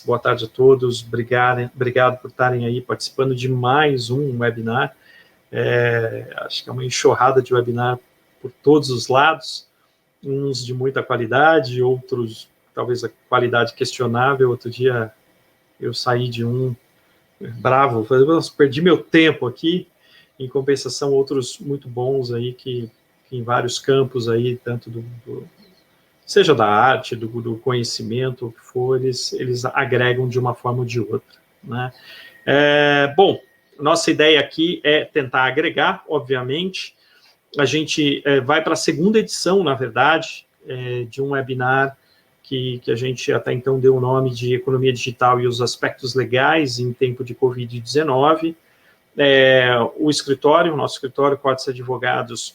boa tarde a todos, obrigado por estarem aí participando de mais um webinar. Acho que é uma enxurrada de webinar por todos os lados, uns de muita qualidade, outros talvez a qualidade questionável. Outro dia eu saí de um bravo, perdi meu tempo aqui, em compensação outros muito bons aí, que em vários campos aí, tanto seja da arte, do conhecimento, o que for, eles agregam de uma forma ou de outra, né? Bom, nossa ideia aqui é tentar agregar, obviamente. A gente vai para a segunda edição, na verdade, de um webinar que a gente até então deu o nome de Economia Digital e os Aspectos Legais em Tempo de Covid-19. O nosso escritório, Cotes Advogados,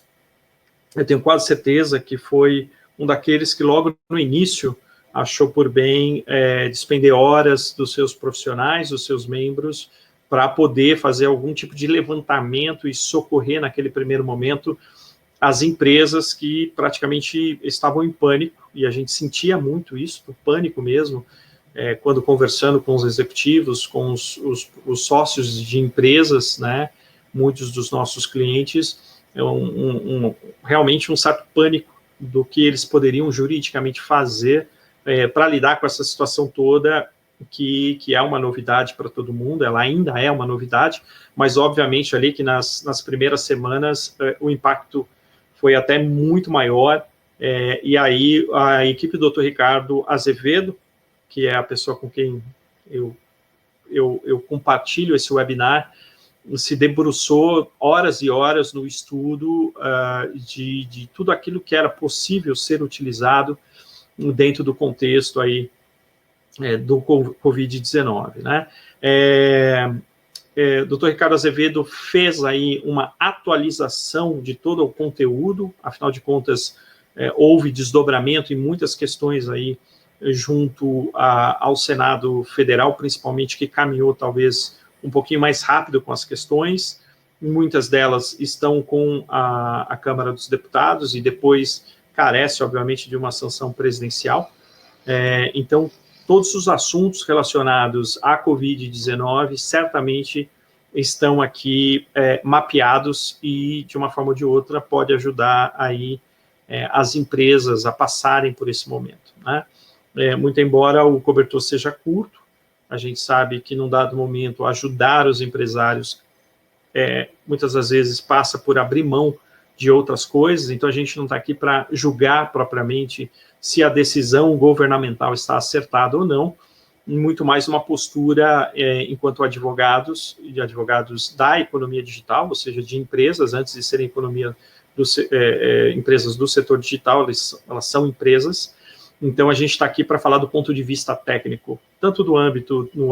eu tenho quase certeza que foi um daqueles que logo no início achou por bem despender horas dos seus profissionais, dos seus membros, para poder fazer algum tipo de levantamento e socorrer naquele primeiro momento as empresas que praticamente estavam em pânico, e a gente sentia muito isso, o pânico mesmo, quando conversando com os executivos, com os sócios de empresas, né, muitos dos nossos clientes, realmente um certo pânico do que eles poderiam juridicamente fazer para lidar com essa situação toda, que é uma novidade para todo mundo. Ela ainda é uma novidade, mas obviamente ali que nas primeiras semanas o impacto foi até muito maior, e aí a equipe do Dr. Ricardo Azevedo, que é a pessoa com quem eu compartilho esse webinar, se debruçou horas e horas no estudo de tudo aquilo que era possível ser utilizado dentro do contexto aí do Covid-19, né? Dr. Ricardo Azevedo fez aí uma atualização de todo o conteúdo, afinal de contas, houve desdobramento em muitas questões aí junto ao Senado Federal, principalmente, que caminhou talvez um pouquinho mais rápido com as questões. Muitas delas estão com a Câmara dos Deputados e depois carece, obviamente, de uma sanção presidencial. Então, todos os assuntos relacionados à Covid-19 certamente estão aqui mapeados e, de uma forma ou de outra, pode ajudar aí as empresas a passarem por esse momento, né? Muito embora o cobertor seja curto, a gente sabe que, num dado momento, ajudar os empresários muitas das vezes passa por abrir mão de outras coisas. Então a gente não está aqui para julgar propriamente se a decisão governamental está acertada ou não, muito mais uma postura enquanto advogados, e advogados da economia digital, ou seja, de empresas, antes de serem empresas do setor digital, elas são empresas. Então a gente está aqui para falar do ponto de vista técnico, tanto no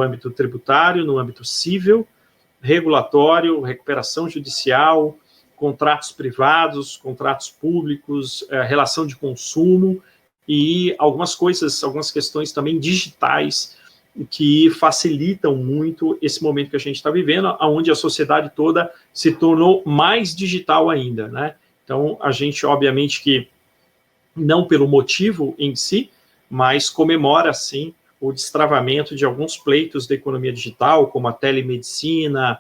âmbito tributário, no âmbito civil, regulatório, recuperação judicial, contratos privados, contratos públicos, relação de consumo e algumas questões também digitais que facilitam muito esse momento que a gente está vivendo, onde a sociedade toda se tornou mais digital ainda, né? Então, a gente, obviamente, que não pelo motivo em si, mas comemora, sim, o destravamento de alguns pleitos da economia digital, como a telemedicina,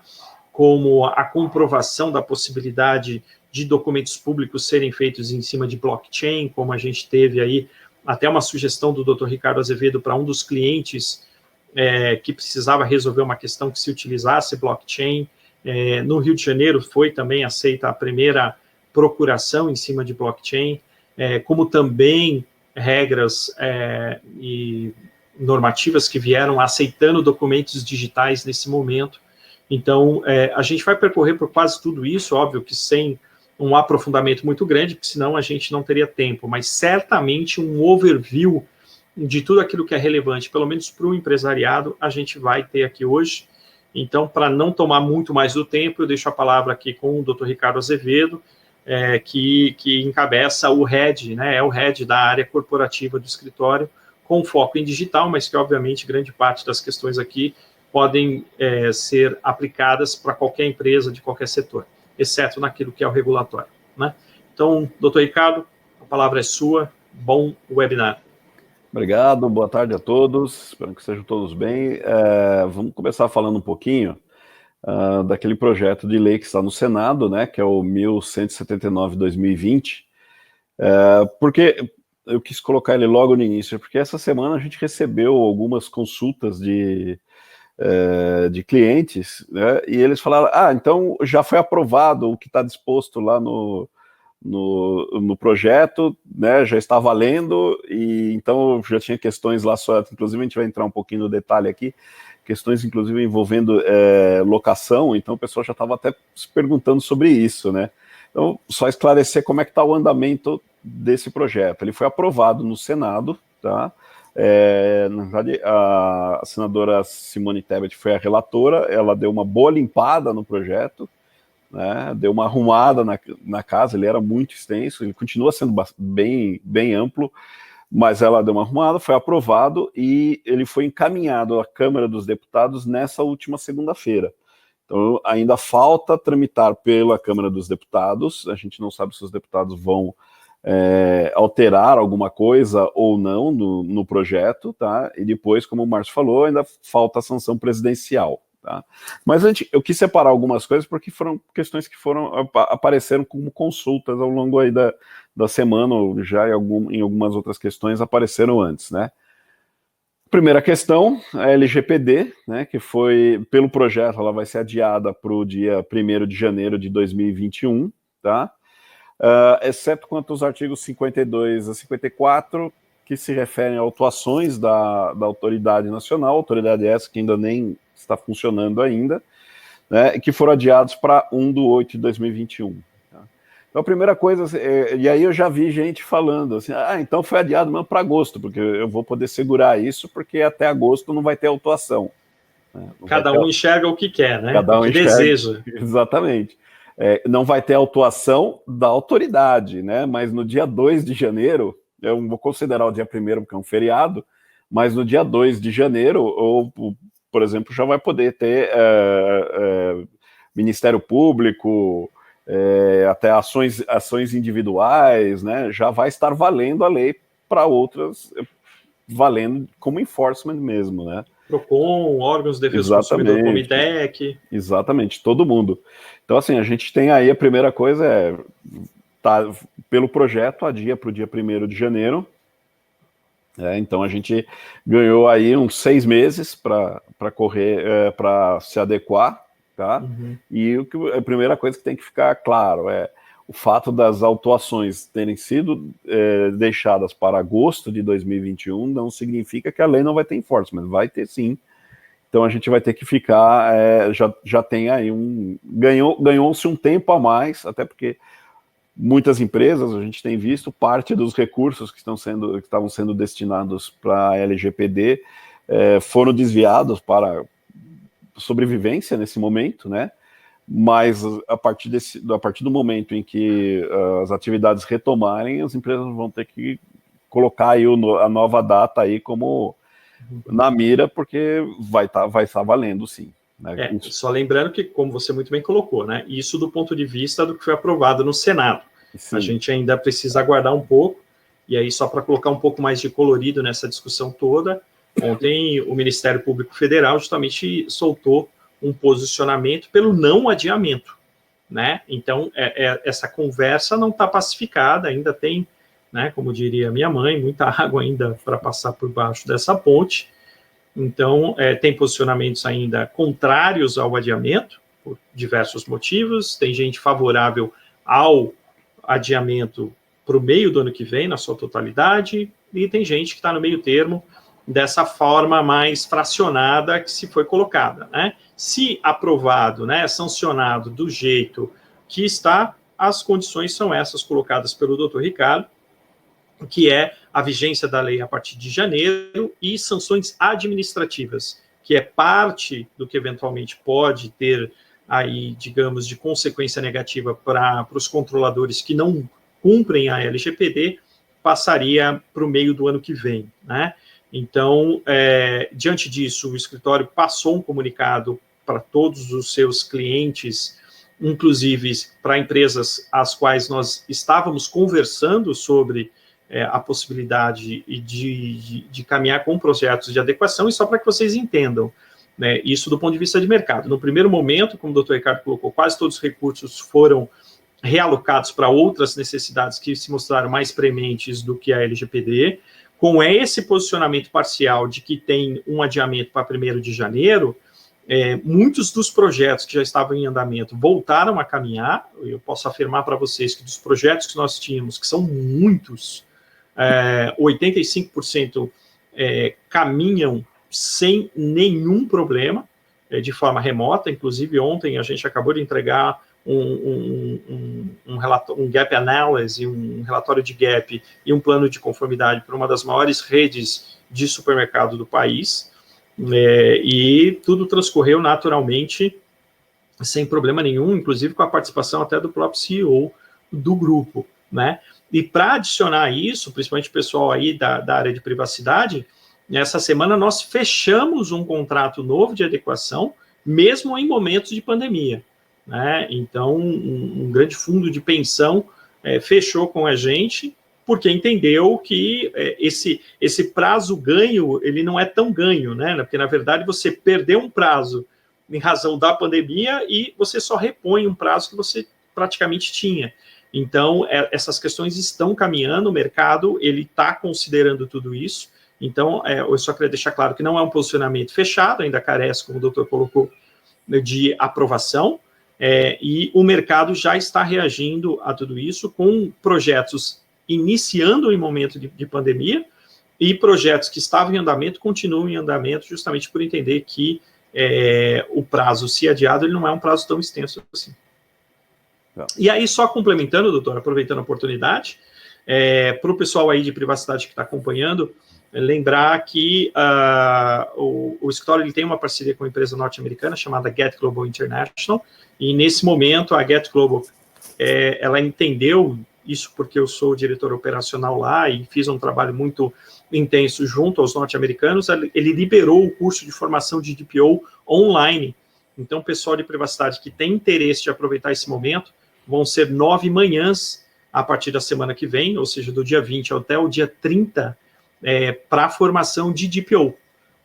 como a comprovação da possibilidade de documentos públicos serem feitos em cima de blockchain, como a gente teve aí até uma sugestão do Dr. Ricardo Azevedo para um dos clientes que precisava resolver uma questão que se utilizasse blockchain. No Rio de Janeiro foi também aceita a primeira procuração em cima de blockchain, como também regras e normativas que vieram aceitando documentos digitais nesse momento. Então, a gente vai percorrer por quase tudo isso, óbvio que sem um aprofundamento muito grande, porque senão a gente não teria tempo, mas certamente um overview de tudo aquilo que é relevante, pelo menos para o empresariado, a gente vai ter aqui hoje. Então, para não tomar muito mais do tempo, eu deixo a palavra aqui com o Dr. Ricardo Azevedo, que encabeça o head, né, é o head da área corporativa do escritório, com foco em digital, mas que, obviamente, grande parte das questões aqui podem ser aplicadas para qualquer empresa de qualquer setor, exceto naquilo que é o regulatório, né? Então, doutor Ricardo, a palavra é sua, bom webinar. Obrigado, boa tarde a todos, espero que sejam todos bem. Vamos começar falando um pouquinho daquele projeto de lei que está no Senado, né, que é o 1179/2020, porque eu quis colocar ele logo no início, porque essa semana a gente recebeu algumas consultas de clientes, né, e eles falaram, então já foi aprovado o que está disposto lá no projeto, né, já está valendo, e então já tinha questões lá, inclusive a gente vai entrar um pouquinho no detalhe aqui, questões inclusive envolvendo locação, então o pessoal já estava até se perguntando sobre isso, né. Então, só esclarecer como é que está o andamento desse projeto. Ele foi aprovado no Senado, tá? Na verdade, a senadora Simone Tebet foi a relatora, ela deu uma boa limpada no projeto, né, deu uma arrumada na casa, ele era muito extenso, ele continua sendo bem amplo, mas ela deu uma arrumada, foi aprovado e ele foi encaminhado à Câmara dos Deputados nessa última segunda-feira. Então, ainda falta tramitar pela Câmara dos Deputados, a gente não sabe se os deputados vão alterar alguma coisa ou não no projeto, tá? E depois, como o Márcio falou, ainda falta a sanção presidencial, tá? Mas eu quis separar algumas coisas porque foram questões que apareceram como consultas ao longo aí da semana, ou já em algumas outras questões apareceram antes, né? Primeira questão, a LGPD, né, que foi, pelo projeto, ela vai ser adiada para o dia 1º de janeiro de 2021, tá? Exceto quanto aos artigos 52 a 54, que se referem a autuações da autoridade nacional, autoridade essa que ainda nem está funcionando ainda, né, que foram adiados para 1/8/2021. Então, a primeira coisa, e aí eu já vi gente falando assim, então foi adiado mesmo para agosto, porque eu vou poder segurar isso, porque até agosto não vai ter autuação. Né? Cada um enxerga o que quer, né? Cada um o que enxerga, deseja. Exatamente. Não vai ter autuação da autoridade, né? Mas no dia 2 de janeiro, eu não vou considerar o dia 1º porque é um feriado, mas no dia 2 de janeiro, ou, por exemplo, já vai poder ter Ministério Público, até ações individuais, né, já vai estar valendo a lei para outras, valendo como enforcement mesmo, né? PROCON, órgãos de defesa do consumidor como IDEC. Exatamente, todo mundo. Então, assim, a gente tem aí a primeira coisa tá pelo projeto, adia para o dia 1º de janeiro, então a gente ganhou aí uns 6 meses para correr, para se adequar, tá? Uhum. E a primeira coisa que tem que ficar claro o fato das autuações terem sido deixadas para agosto de 2021 não significa que a lei não vai ter enforcement, vai ter sim. Então a gente vai ter que ficar, já tem aí ganhou-se um tempo a mais, até porque muitas empresas, a gente tem visto, parte dos recursos que estavam sendo destinados para a LGPD foram desviados para sobrevivência nesse momento, né? Mas a partir do momento em que as atividades retomarem, as empresas vão ter que colocar aí a nova data aí como na mira, porque vai estar valendo, sim. Né? Só lembrando que, como você muito bem colocou, né, isso do ponto de vista do que foi aprovado no Senado. Sim. A gente ainda precisa aguardar um pouco, e aí só para colocar um pouco mais de colorido nessa discussão toda, ontem o Ministério Público Federal justamente soltou um posicionamento pelo não adiamento, né? Então, essa conversa não está pacificada, ainda tem, né, como diria minha mãe, muita água ainda para passar por baixo dessa ponte. Então, tem posicionamentos ainda contrários ao adiamento, por diversos motivos, tem gente favorável ao adiamento para o meio do ano que vem, na sua totalidade, e tem gente que está no meio termo, dessa forma mais fracionada que se foi colocada, né? Se aprovado, né, sancionado do jeito que está, as condições são essas colocadas pelo doutor Ricardo, que é a vigência da lei a partir de janeiro e sanções administrativas, que é parte do que eventualmente pode ter aí, digamos, de consequência negativa para os controladores que não cumprem a LGPD, passaria para o meio do ano que vem, né? Então, diante disso, o escritório passou um comunicado para todos os seus clientes, inclusive para empresas as quais nós estávamos conversando sobre a possibilidade de caminhar com projetos de adequação, e só para que vocês entendam, né, isso do ponto de vista de mercado. No primeiro momento, como o doutor Ricardo colocou, quase todos os recursos foram realocados para outras necessidades que se mostraram mais prementes do que a LGPD. Com esse posicionamento parcial de que tem um adiamento para 1º de janeiro, muitos dos projetos que já estavam em andamento voltaram a caminhar. Eu posso afirmar para vocês que dos projetos que nós tínhamos, que são muitos, 85% caminham sem nenhum problema, de forma remota. Inclusive, ontem a gente acabou de entregar um gap analysis, um relatório de gap e um plano de conformidade para uma das maiores redes de supermercado do país, e tudo transcorreu naturalmente, sem problema nenhum, inclusive com a participação até do próprio CEO do grupo, né? E para adicionar isso, principalmente o pessoal aí da área de privacidade, nessa semana nós fechamos um contrato novo de adequação, mesmo em momentos de pandemia, né? Então, um grande fundo de pensão fechou com a gente, porque entendeu que esse prazo ganho, ele não é tão ganho, né? Porque, na verdade, você perdeu um prazo em razão da pandemia e você só repõe um prazo que você praticamente tinha. Então, essas questões estão caminhando, o mercado ele está considerando tudo isso. Então, eu só queria deixar claro que não é um posicionamento fechado, ainda carece, como o doutor colocou, de aprovação, e o mercado já está reagindo a tudo isso com projetos iniciando em momento de pandemia e projetos que estavam em andamento continuam em andamento, justamente por entender que o prazo, se adiado, ele não é um prazo tão extenso assim. Não. E aí, só complementando, doutor, aproveitando a oportunidade, para o pessoal aí de privacidade que está acompanhando, lembrar que o escritório ele tem uma parceria com uma empresa norte-americana chamada Get Global International, e nesse momento a Get Global, ela entendeu isso porque eu sou o diretor operacional lá e fiz um trabalho muito intenso junto aos norte-americanos. Ele liberou o curso de formação de DPO online. Então, o pessoal de privacidade que tem interesse de aproveitar esse momento, vão ser 9 manhãs a partir da semana que vem, ou seja, do dia 20 até o dia 30, para a formação de DPO.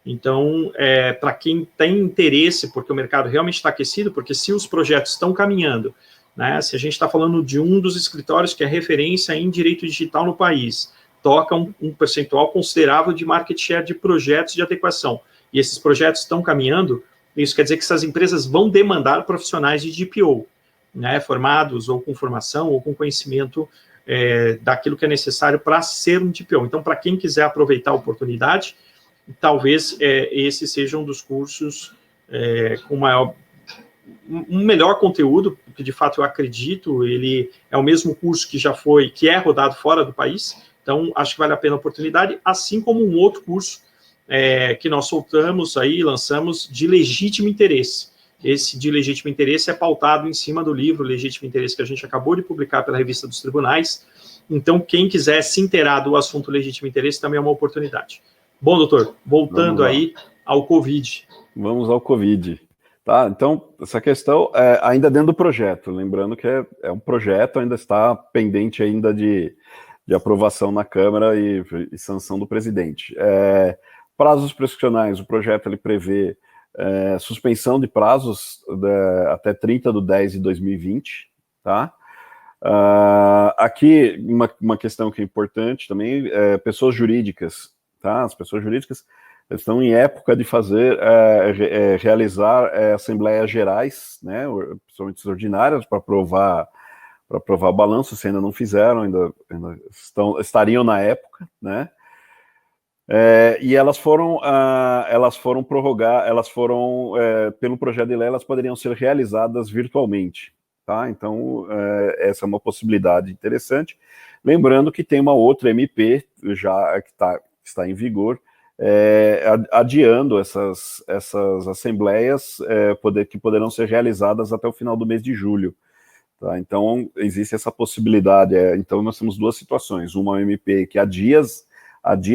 Então, para quem tem interesse, porque o mercado realmente está aquecido, porque se os projetos estão caminhando, né, se a gente está falando de um dos escritórios que é referência em direito digital no país, toca um percentual considerável de market share de projetos de adequação, e esses projetos estão caminhando, isso quer dizer que essas empresas vão demandar profissionais de DPO, né, formados ou com formação ou com conhecimento daquilo que é necessário para ser um DPO. Então, para quem quiser aproveitar a oportunidade, talvez esse seja um dos cursos com um melhor conteúdo, porque de fato eu acredito, ele é o mesmo curso que é rodado fora do país, então acho que vale a pena a oportunidade, assim como um outro curso que nós soltamos aí, lançamos, de legítimo interesse. Esse de legítimo interesse é pautado em cima do livro Legítimo Interesse, que a gente acabou de publicar pela Revista dos Tribunais. Então, quem quiser se inteirar do assunto legítimo interesse também é uma oportunidade. Bom, doutor, voltando aí ao Covid. Vamos ao Covid. Tá, então, essa questão ainda dentro do projeto, lembrando que é um projeto, ainda está pendente ainda de aprovação na Câmara e sanção do presidente. Prazos prescricionais, o projeto ele prevê suspensão de prazos até 30/10/2020, tá? Aqui, uma questão que é importante também, pessoas jurídicas, tá? As pessoas jurídicas estão em época de realizar assembleias gerais, né, principalmente ordinárias, para aprovar o balanço, se ainda não fizeram, ainda estariam na época, né? E elas foram pelo projeto de lei, elas poderiam ser realizadas virtualmente, tá? Então, essa é uma possibilidade interessante. Lembrando que tem uma outra MP já que está em vigor, adiando essas assembleias que poderão ser realizadas até o final do mês de julho. Tá? Então, existe essa possibilidade. Então, nós temos duas situações. Uma MP que adia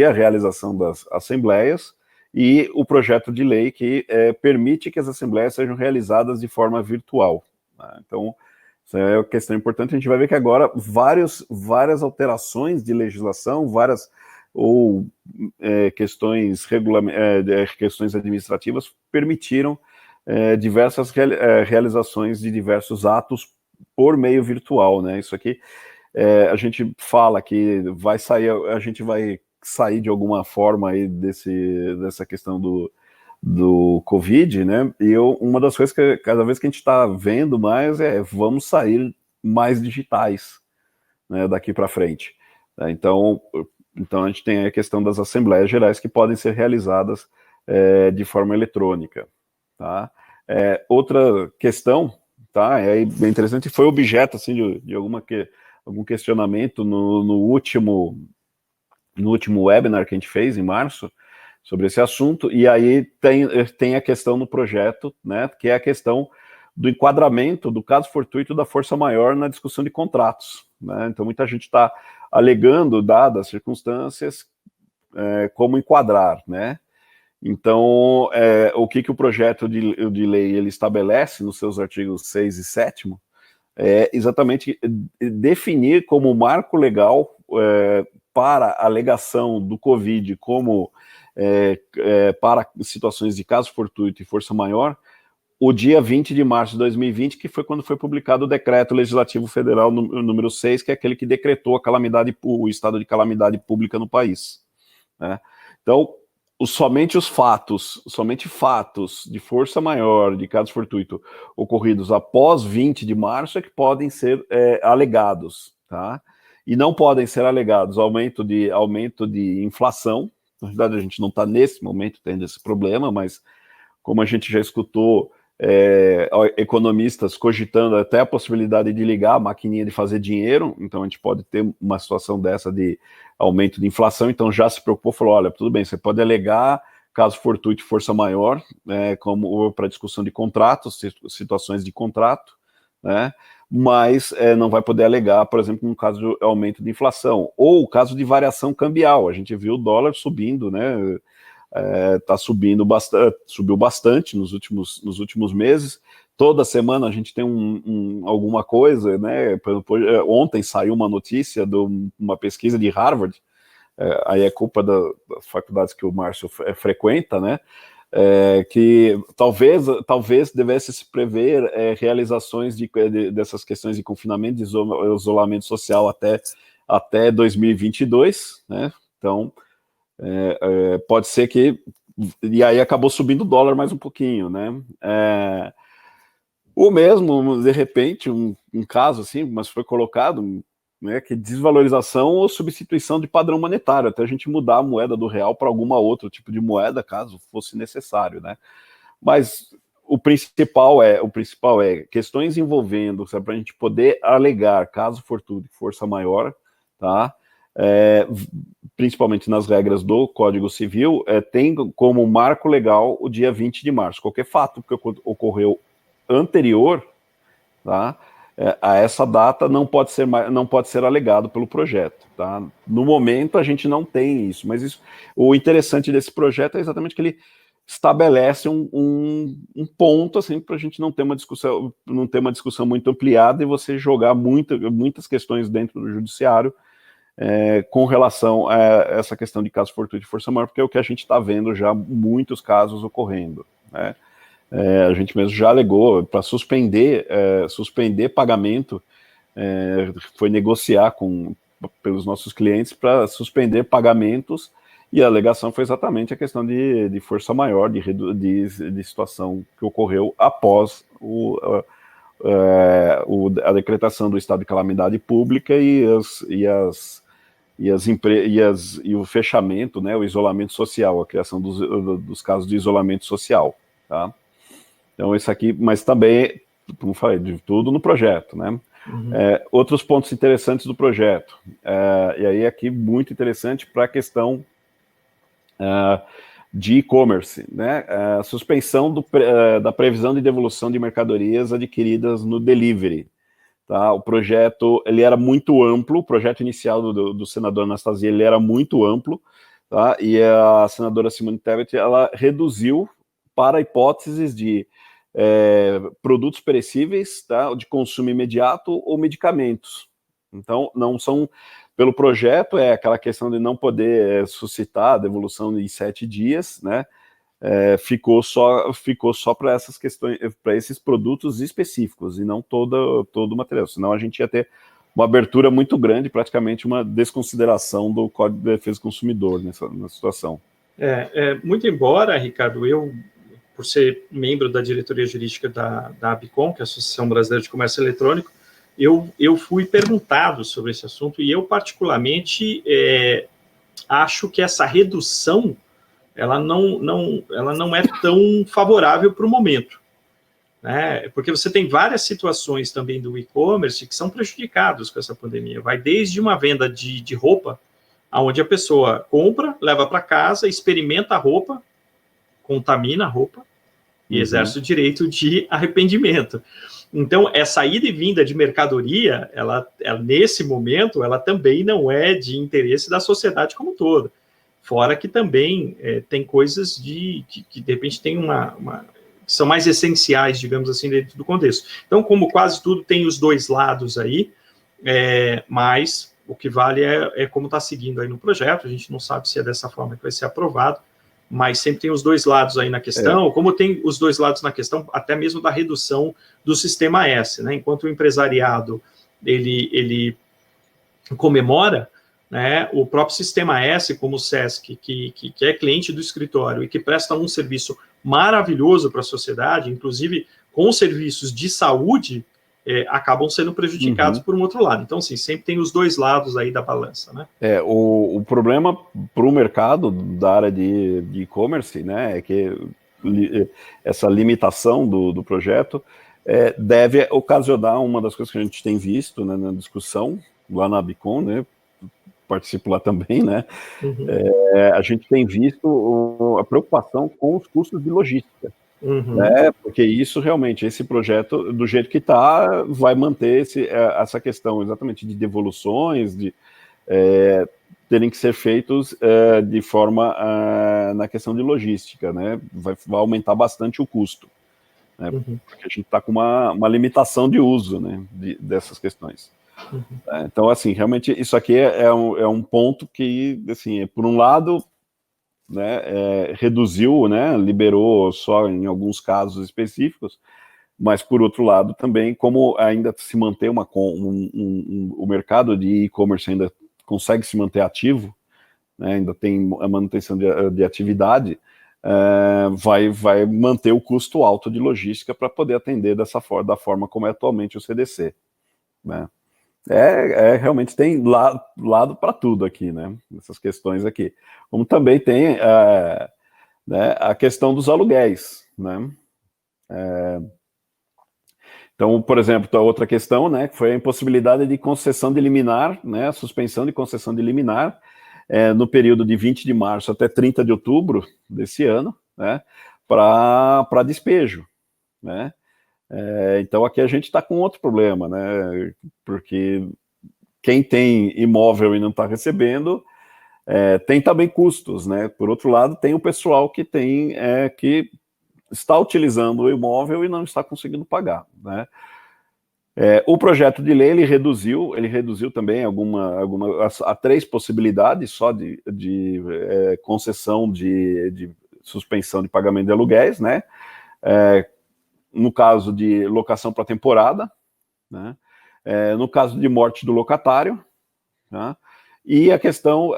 a realização das assembleias e o projeto de lei que permite que as assembleias sejam realizadas de forma virtual. Tá? Então, Isso é uma questão importante. A gente vai ver que agora várias alterações de legislação, questões administrativas permitiram diversas realizações de diversos atos por meio virtual, né? Isso aqui a gente fala que a gente vai sair de alguma forma aí dessa questão do Covid, né? E uma das coisas que cada vez que a gente está vendo mais vamos sair mais digitais, né, daqui para frente. Então a gente tem a questão das assembleias gerais que podem ser realizadas de forma eletrônica, tá? Outra questão, tá? É bem interessante, foi objeto assim de algum questionamento no último webinar que a gente fez em março sobre esse assunto, e aí tem a questão no projeto, né, que é a questão do enquadramento do caso fortuito da força maior na discussão de contratos, né? Então muita gente está alegando, dadas as circunstâncias, como enquadrar, né? Então, o que o projeto de lei ele estabelece nos seus artigos 6 e 7º é exatamente definir como marco legal para a alegação do Covid como para situações de caso fortuito e força maior, o dia 20 de março de 2020, que foi quando foi publicado o Decreto Legislativo Federal número 6, que é aquele que decretou o estado de calamidade pública no país, né? Então, somente fatos de força maior, de caso fortuito, ocorridos após 20 de março é que podem ser alegados, tá? E não podem ser alegados aumento de inflação. Na verdade, a gente não está nesse momento tendo esse problema, mas como a gente já escutou economistas cogitando até a possibilidade de ligar a maquininha de fazer dinheiro, então a gente pode ter uma situação dessa de aumento de inflação, então já se preocupou, falou, olha, tudo bem, você pode alegar caso fortuito e força maior, como para discussão de contratos, situações de contrato, né, mas não vai poder alegar, por exemplo, no caso de aumento de inflação, ou caso de variação cambial, a gente viu o dólar subindo, né, subiu bastante nos últimos meses. Toda semana a gente tem alguma coisa, né? Ontem saiu uma notícia de uma pesquisa de Harvard, aí é culpa das faculdades que o Márcio frequenta, né? Que talvez devesse se prever realizações dessas questões de confinamento, de isolamento social até 2022, né? Então pode ser que... E aí acabou subindo o dólar mais um pouquinho, né? Ou mesmo, de repente, um caso assim, mas foi colocado, né, que desvalorização ou substituição de padrão monetário, até a gente mudar a moeda do real para alguma outro tipo de moeda, caso fosse necessário, né? Mas o principal é questões envolvendo, para a gente poder alegar, caso força maior, tá? Principalmente nas regras do Código Civil, tem como marco legal o dia 20 de março. Qualquer fato que ocorreu anterior, tá, a essa data não pode ser alegado pelo projeto. Tá? No momento a gente não tem isso, mas o interessante desse projeto é exatamente que ele estabelece um ponto assim, para a gente não ter uma discussão muito ampliada e você jogar muitas questões dentro do judiciário com relação a essa questão de caso fortuito e força maior, porque é o que a gente está vendo já muitos casos ocorrendo, né? A gente mesmo já alegou para suspender pagamento, foi negociar pelos nossos clientes para suspender pagamentos, e a alegação foi exatamente a questão de força maior, de situação que ocorreu após a decretação do estado de calamidade pública e o fechamento, né, o isolamento social, a criação dos casos de isolamento social, tá? Então, isso aqui, mas também, como falei, de tudo no projeto, né? Uhum. Outros pontos interessantes do projeto, e aí aqui muito interessante para a questão de e-commerce, né? Suspensão da previsão de devolução de mercadorias adquiridas no delivery. Tá? O projeto ele era muito amplo, o projeto inicial do senador Anastasia ele era muito amplo, tá? E a senadora Simone Tebet ela reduziu para hipóteses de produtos perecíveis, tá, de consumo imediato ou medicamentos. Então, não são, pelo projeto, aquela questão de não poder suscitar a devolução em 7 dias, né? Ficou só para essas questões, para esses produtos específicos, e não todo o material, senão a gente ia ter uma abertura muito grande, praticamente uma desconsideração do Código de Defesa do Consumidor nessa situação. Muito embora, Ricardo, eu, por ser membro da diretoria jurídica da ABCOM, que é a Associação Brasileira de Comércio Eletrônico, eu fui perguntado sobre esse assunto, e eu particularmente acho que essa redução ela não é tão favorável para o momento, né? Porque você tem várias situações também do e-commerce que são prejudicados com essa pandemia. Vai desde uma venda de roupa, onde a pessoa compra, leva para casa, experimenta a roupa, contamina a roupa e exerce o direito de arrependimento. Então, essa ida e vinda de mercadoria, ela nesse momento, ela também não é de interesse da sociedade como um todo. Fora que também tem coisas que de repente tem que são mais essenciais, digamos assim, dentro do contexto. Então, como quase tudo tem os dois lados aí, mas o que vale é como está seguindo aí no projeto. A gente não sabe se é dessa forma que vai ser aprovado, mas sempre tem os dois lados aí na questão, como tem os dois lados na questão, até mesmo da redução do sistema S, né? Enquanto o empresariado, ele comemora, né, o próprio sistema S, como o SESC, que é cliente do escritório e que presta um serviço maravilhoso para a sociedade, inclusive com serviços de saúde, acabam sendo prejudicados por um outro lado. Então, assim, sempre tem os dois lados aí da balança, né? O problema para o mercado da área de e-commerce, né, é que essa limitação do projeto deve ocasionar uma das coisas que a gente tem visto, né, na discussão lá na ABCOM, né, participo lá também, né, a gente tem visto a preocupação com os custos de logística. Né, porque isso realmente, esse projeto, do jeito que está, vai manter essa questão exatamente de devoluções, de terem que ser feitos de forma na questão de logística, né, vai aumentar bastante o custo, né, porque a gente está com uma limitação de uso, né, dessas questões. Então, assim, realmente isso aqui é um ponto que, assim, por um lado, né, reduziu, né, liberou só em alguns casos específicos, mas por outro lado também, como ainda se mantém o mercado de e-commerce ainda consegue se manter ativo, né, ainda tem a manutenção de atividade, vai manter o custo alto de logística para poder atender da forma como é atualmente o CDC, né. Realmente tem lado para tudo aqui, né, essas questões aqui. Como também tem né, a questão dos aluguéis, né. Então, por exemplo, a outra questão, né, que foi a impossibilidade de concessão de liminar, né, a suspensão de concessão de liminar no período de 20 de março até 30 de outubro desse ano, né, para despejo, né. Então aqui a gente está com outro problema, né, porque quem tem imóvel e não está recebendo, tem também custos, né. Por outro lado, tem o pessoal que que está utilizando o imóvel e não está conseguindo pagar, né. O projeto de lei ele reduziu também a 3 possibilidades só de concessão de suspensão de pagamento de aluguéis, né. No caso de locação para temporada, né? No caso de morte do locatário, né? E a questão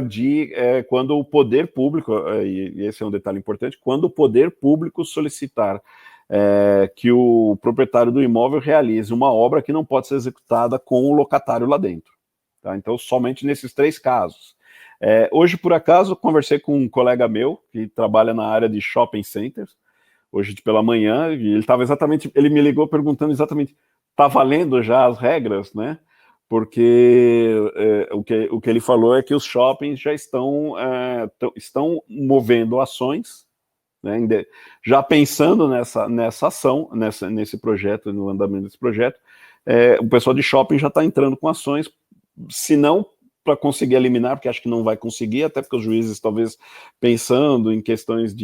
de quando o poder público, e esse é um detalhe importante, quando o poder público solicitar que o proprietário do imóvel realize uma obra que não pode ser executada com o locatário lá dentro. Tá? Então, somente nesses 3 casos. Hoje, por acaso, conversei com um colega meu que trabalha na área de shopping centers, hoje pela manhã, e ele me ligou perguntando exatamente, está valendo já as regras, né? Porque o que ele falou é que os shoppings já estão movendo ações, né, já pensando nessa ação, nesse projeto, no andamento desse projeto, o pessoal de shopping já está entrando com ações, se não para conseguir eliminar, porque acho que não vai conseguir, até porque os juízes, talvez, pensando em questões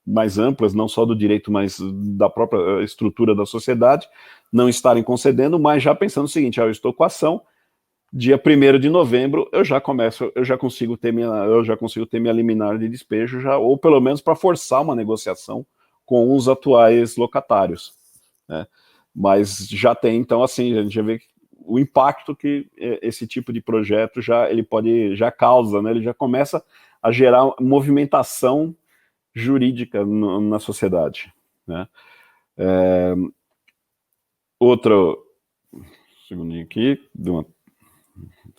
mais amplas, não só do direito, mas da própria estrutura da sociedade, não estarem concedendo, mas já pensando o seguinte: eu estou com a ação, dia 1º de novembro eu já consigo ter minha liminar de despejo, ou pelo menos para forçar uma negociação com os atuais locatários, né? Mas já tem, então, assim, a gente já vê o impacto que esse tipo de projeto já causa, né? Ele já começa a gerar movimentação jurídica na sociedade, né? Outro segundinho aqui,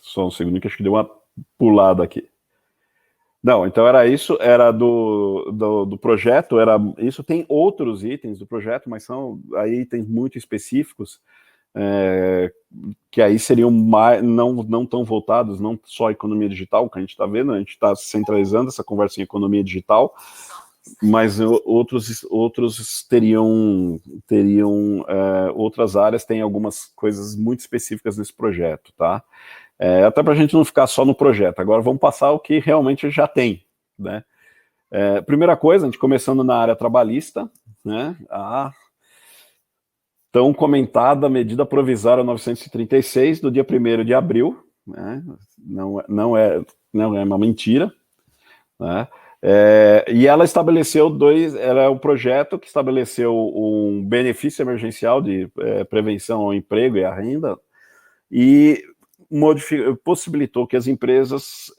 só um segundinho que acho que deu uma pulada aqui. Não, então era isso, era do projeto, isso. Tem outros itens do projeto, mas são aí itens muito específicos, que aí seriam não tão voltados, não só à economia digital, que a gente está vendo, a gente está centralizando essa conversa em economia digital, mas outros teriam outras áreas, tem algumas coisas muito específicas nesse projeto, tá? Até para a gente não ficar só no projeto. Agora vamos passar o que realmente já tem, né? Primeira coisa, a gente começando na área trabalhista, né? A tão comentada medida provisória 936 do dia 1º de abril, né? Não é uma mentira, né? E ela estabeleceu ela é um projeto que estabeleceu um benefício emergencial de prevenção ao emprego e à renda, e possibilitou que as empresas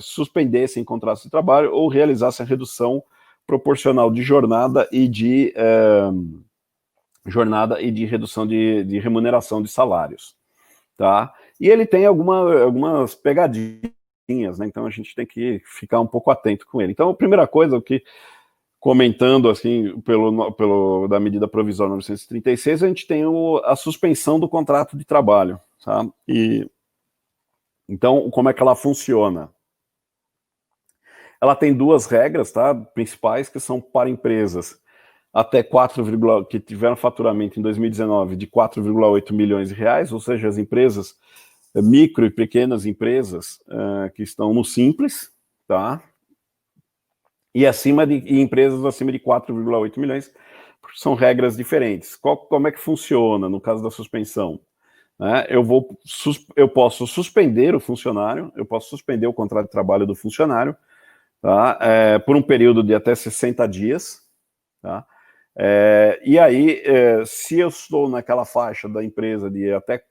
suspendessem contratos de trabalho ou realizassem a redução proporcional de jornada e de redução de remuneração de salários, tá? E ele tem algumas pegadinhas, né? Então a gente tem que ficar um pouco atento com ele. Então, a primeira coisa que, comentando assim, da medida provisória 936, a gente tem a suspensão do contrato de trabalho, tá? Então, como é que ela funciona? Ela tem duas regras, tá, principais, que são para empresas até que tiveram faturamento em 2019 de 4,8 milhões de reais, ou seja, as empresas, micro e pequenas empresas que estão no Simples, tá? E empresas acima de 4,8 milhões, porque são regras diferentes. Como é que funciona no caso da suspensão? Eu posso suspender o funcionário, eu posso suspender o contrato de trabalho do funcionário, tá? Por um período de até 60 dias, tá? E aí, se eu estou naquela faixa da empresa de até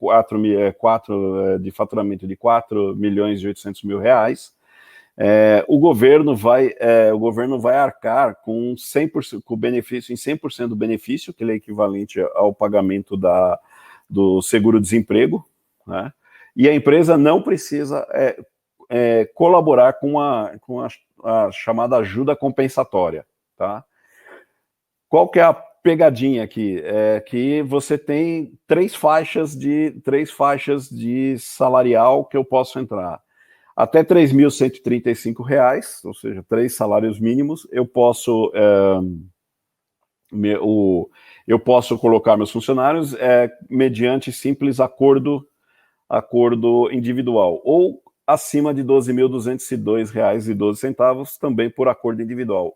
de faturamento de 4 milhões e 800 mil reais, o governo vai arcar com 100%, com o benefício, em 100% do benefício, que ele é equivalente ao pagamento do seguro-desemprego, né? E a empresa não precisa colaborar com a chamada ajuda compensatória, tá? Qual que é a pegadinha aqui? É que você tem três faixas de salarial que eu posso entrar. Até R$ 3.135, ou seja, 3 salários mínimos, eu posso colocar meus funcionários mediante simples acordo individual, ou acima de R$ 12.202,12, também por acordo individual.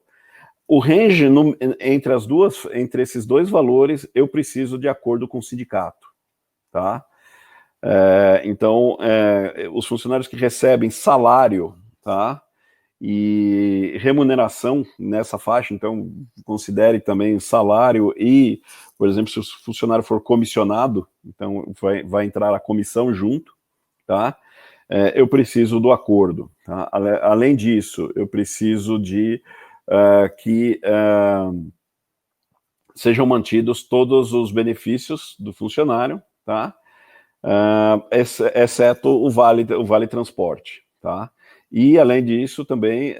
O range entre esses dois valores, eu preciso de acordo com o sindicato, tá? Então, os funcionários que recebem salário, tá, e remuneração nessa faixa, então considere também salário e, por exemplo, se o funcionário for comissionado, então vai entrar a comissão junto, tá? Eu preciso do acordo, tá? Além disso, eu preciso de que sejam mantidos todos os benefícios do funcionário, tá? Exceto o vale transporte, tá? E, além disso, também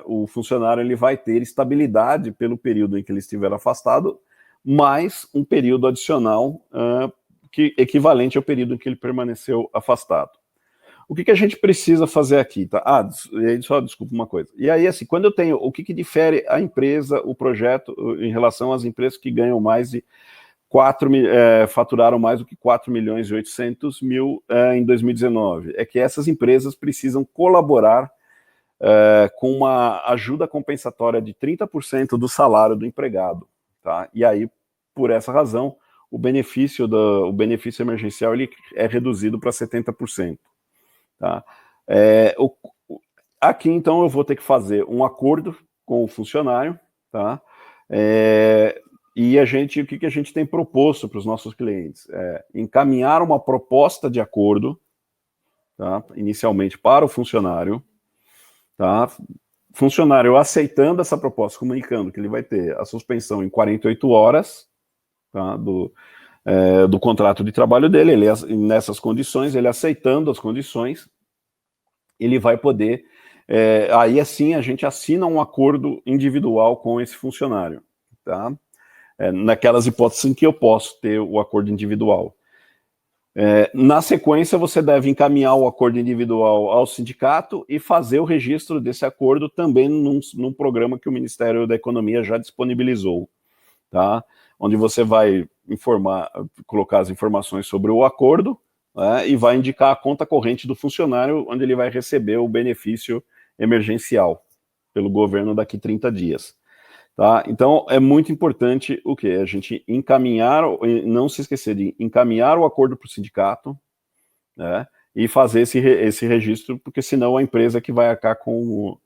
o funcionário ele vai ter estabilidade pelo período em que ele estiver afastado, mais um período adicional equivalente ao período em que ele permaneceu afastado. O que a gente precisa fazer aqui, tá? Só desculpa uma coisa. E aí, assim, quando eu tenho, o que difere a empresa, o projeto, em relação às empresas que ganham mais de faturaram mais do que 4 milhões e 800 mil em 2019. É que essas empresas precisam colaborar com uma ajuda compensatória de 30% do salário do empregado. Tá? E aí, por essa razão, o benefício emergencial ele é reduzido para 70%. Tá? Aqui, então, eu vou ter que fazer um acordo com o funcionário, tá? E o que a gente tem proposto para os nossos clientes? Encaminhar uma proposta de acordo, tá? Inicialmente para o funcionário, tá? Funcionário aceitando essa proposta, comunicando que ele vai ter a suspensão em 48 horas, tá? Do contrato de trabalho dele, nessas condições, ele aceitando as condições, ele vai poder, aí assim a gente assina um acordo individual com esse funcionário, tá? Naquelas hipóteses em que eu posso ter o acordo individual. Na sequência, você deve encaminhar o acordo individual ao sindicato e fazer o registro desse acordo também num programa que o Ministério da Economia já disponibilizou, tá? Onde você vai colocar as informações sobre o acordo, né, e vai indicar a conta corrente do funcionário, onde ele vai receber o benefício emergencial pelo governo daqui 30 dias. Tá? Então, é muito importante o quê? A gente não se esquecer de encaminhar o acordo para o sindicato, né, e fazer esse registro, porque senão a empresa que vai arcar com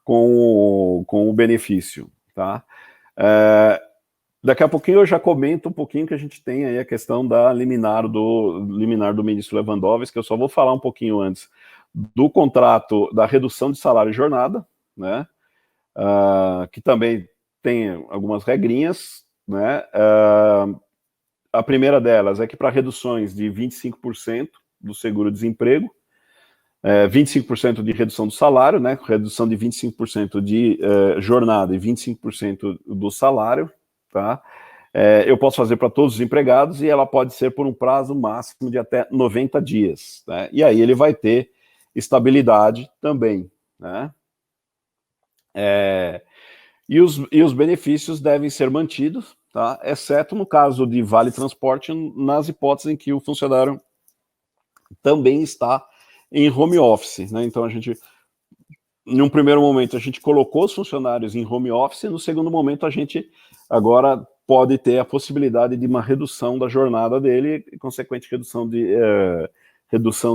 o benefício. Tá? Daqui a pouquinho eu já comento um pouquinho que a gente tem aí a questão da liminar do ministro Lewandowski, que eu só vou falar um pouquinho antes do contrato da redução de salário e jornada, né, que também tem algumas regrinhas, né? A primeira delas é que para reduções de 25% do seguro-desemprego, 25% de redução do salário, né? Redução de 25% de jornada e 25% do salário, tá? Eu posso fazer para todos os empregados e ela pode ser por um prazo máximo de até 90 dias, né? E aí ele vai ter estabilidade também, né? E os benefícios devem ser mantidos, tá? Exceto no caso de vale transporte, nas hipóteses em que o funcionário também está em home office, né? Então em um primeiro momento, a gente colocou os funcionários em home office, no segundo momento, a gente agora pode ter a possibilidade de uma redução da jornada dele e, consequente, redução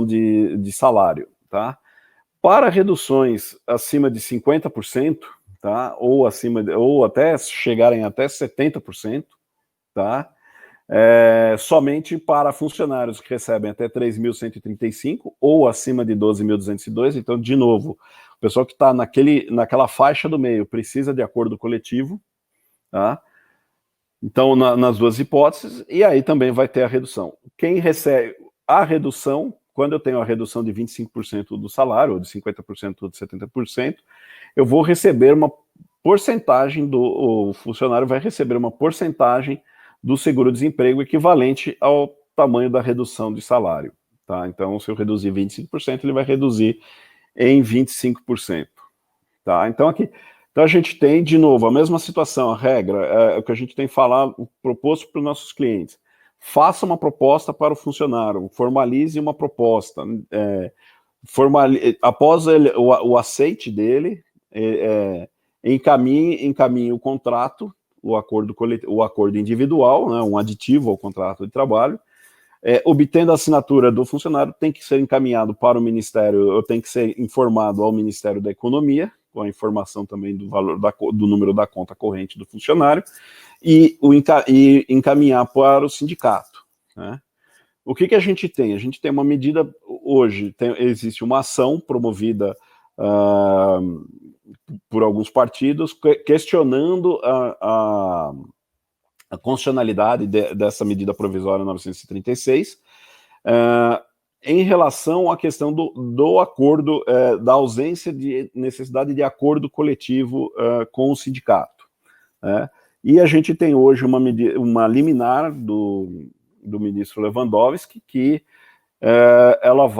de salário, tá? Para reduções acima de 50%, tá? Ou até chegarem até 70%, tá? Somente para funcionários que recebem até 3.135 ou acima de 12.202. Então, de novo, o pessoal que está naquela faixa do meio precisa de acordo coletivo, tá? Então, nas duas hipóteses, e aí também vai ter a redução. Quem recebe a redução, quando eu tenho a redução de 25% do salário, ou de 50% ou de 70%, eu vou receber uma porcentagem o funcionário vai receber uma porcentagem do seguro-desemprego equivalente ao tamanho da redução de salário, tá? Então, se eu reduzir 25%, ele vai reduzir em 25%, tá? Então, a gente tem, de novo, a mesma situação, a regra, o que a gente tem falado, proposto para os nossos clientes. Faça uma proposta para o funcionário, formalize uma proposta, após o aceite dele, encaminhe o contrato, o acordo individual, né, um aditivo ao contrato de trabalho, obtendo a assinatura do funcionário, tem que ser encaminhado para o Ministério, tem que ser informado ao Ministério da Economia, com a informação também do valor do número da conta corrente do funcionário, e encaminhar para o sindicato, né? O que a gente tem? A gente tem uma medida, hoje, existe uma ação promovida por alguns partidos, questionando a constitucionalidade dessa medida provisória 936, em relação à questão do acordo, da ausência de necessidade de acordo coletivo com o sindicato, né? E a gente tem hoje uma liminar do ministro Lewandowski que ela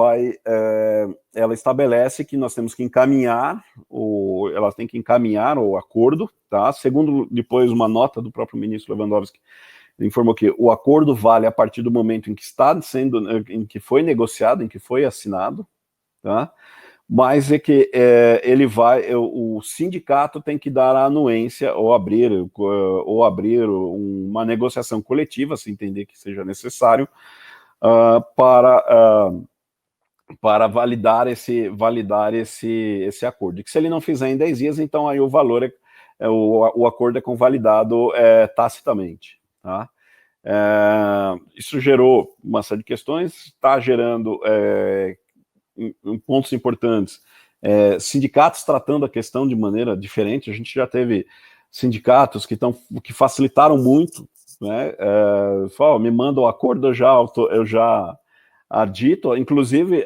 estabelece que nós temos que encaminhar ela tem que encaminhar o acordo, tá? Segundo depois uma nota do próprio ministro Lewandowski, informou que o acordo vale a partir do momento em que em que foi negociado, em que foi assinado, tá? Mas é que o sindicato tem que dar a anuência ou abrir uma negociação coletiva, se entender que seja necessário, para validar esse acordo. E que se ele não fizer em 10 dias, então aí o valor o acordo é convalidado tacitamente, tá? Isso gerou uma série de questões, está gerando em pontos importantes, sindicatos tratando a questão de maneira diferente. A gente já teve sindicatos que facilitaram muito, né? Me manda o acordo, eu já adito, inclusive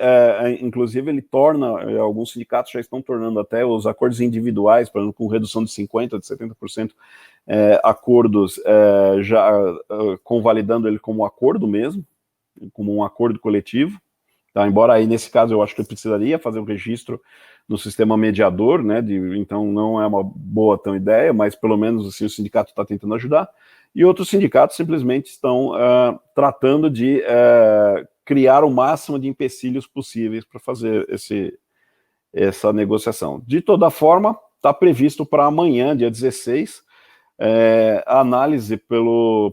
ele torna, alguns sindicatos já estão tornando até os acordos individuais, por exemplo, com redução de 50%, de 70%, acordos já convalidando ele como acordo mesmo, como um acordo coletivo. Tá, embora aí, nesse caso, eu acho que eu precisaria fazer um registro no sistema mediador, né? Então não é uma boa tão ideia, mas pelo menos assim, o sindicato está tentando ajudar. E outros sindicatos simplesmente estão tratando de criar o máximo de empecilhos possíveis para fazer essa negociação. De toda forma, está previsto para amanhã, dia 16, a análise pelo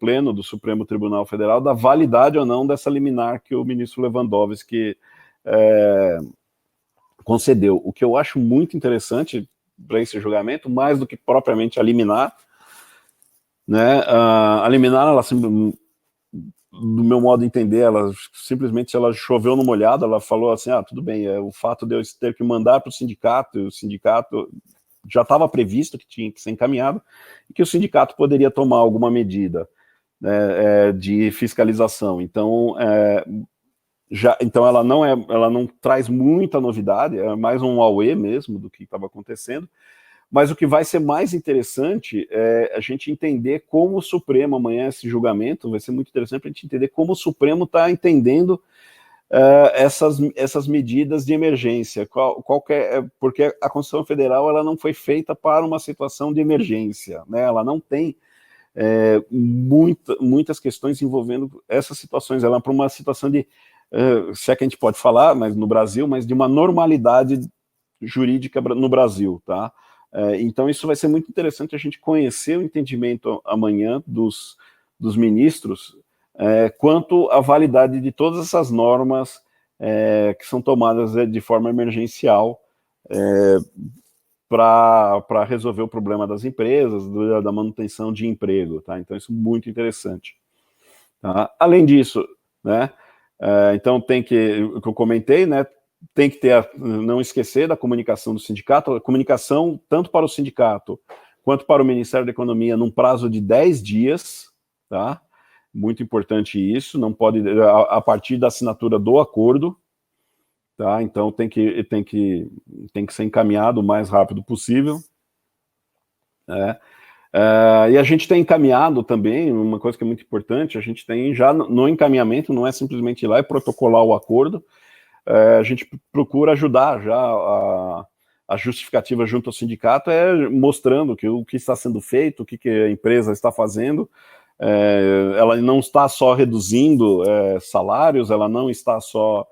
Pleno do Supremo Tribunal Federal da validade ou não dessa liminar que o ministro Lewandowski concedeu. O que eu acho muito interessante para esse julgamento, mais do que propriamente a liminar, né? A liminar, ela do meu modo de entender, ela simplesmente choveu no molhado, ela falou assim, tudo bem, o fato de eu ter que mandar para o sindicato, e o sindicato já estava previsto que tinha que ser encaminhado, e que o sindicato poderia tomar alguma medida de fiscalização. Então, então ela não traz muita novidade, é mais um auê mesmo do que estava acontecendo, mas o que vai ser mais interessante é a gente entender como o Supremo, amanhã esse julgamento, vai ser muito interessante para a gente entender como o Supremo está entendendo essas medidas de emergência, porque a Constituição Federal ela não foi feita para uma situação de emergência, né? Ela não tem muitas questões envolvendo essas situações, ela é para uma situação de, se é que a gente pode falar, mas no Brasil, mas de uma normalidade jurídica no Brasil, tá? Então isso vai ser muito interessante a gente conhecer o entendimento amanhã dos ministros quanto à validade de todas essas normas que são tomadas de forma emergencial para resolver o problema das empresas, da manutenção de emprego, tá? Então isso é muito interessante. Tá? Além disso, né, então o que eu comentei, né, tem que não esquecer da comunicação do sindicato, a comunicação tanto para o sindicato quanto para o Ministério da Economia num prazo de 10 dias, tá? Muito importante isso, não pode, a partir da assinatura do acordo, tá? Então tem que ser encaminhado o mais rápido possível, né? E a gente tem encaminhado também, uma coisa que é muito importante, a gente tem já no encaminhamento, não é simplesmente ir lá e protocolar o acordo, a gente procura ajudar já a justificativa junto ao sindicato, mostrando o que está sendo feito, o que a empresa está fazendo. Ela não está só reduzindo salários, ela não está só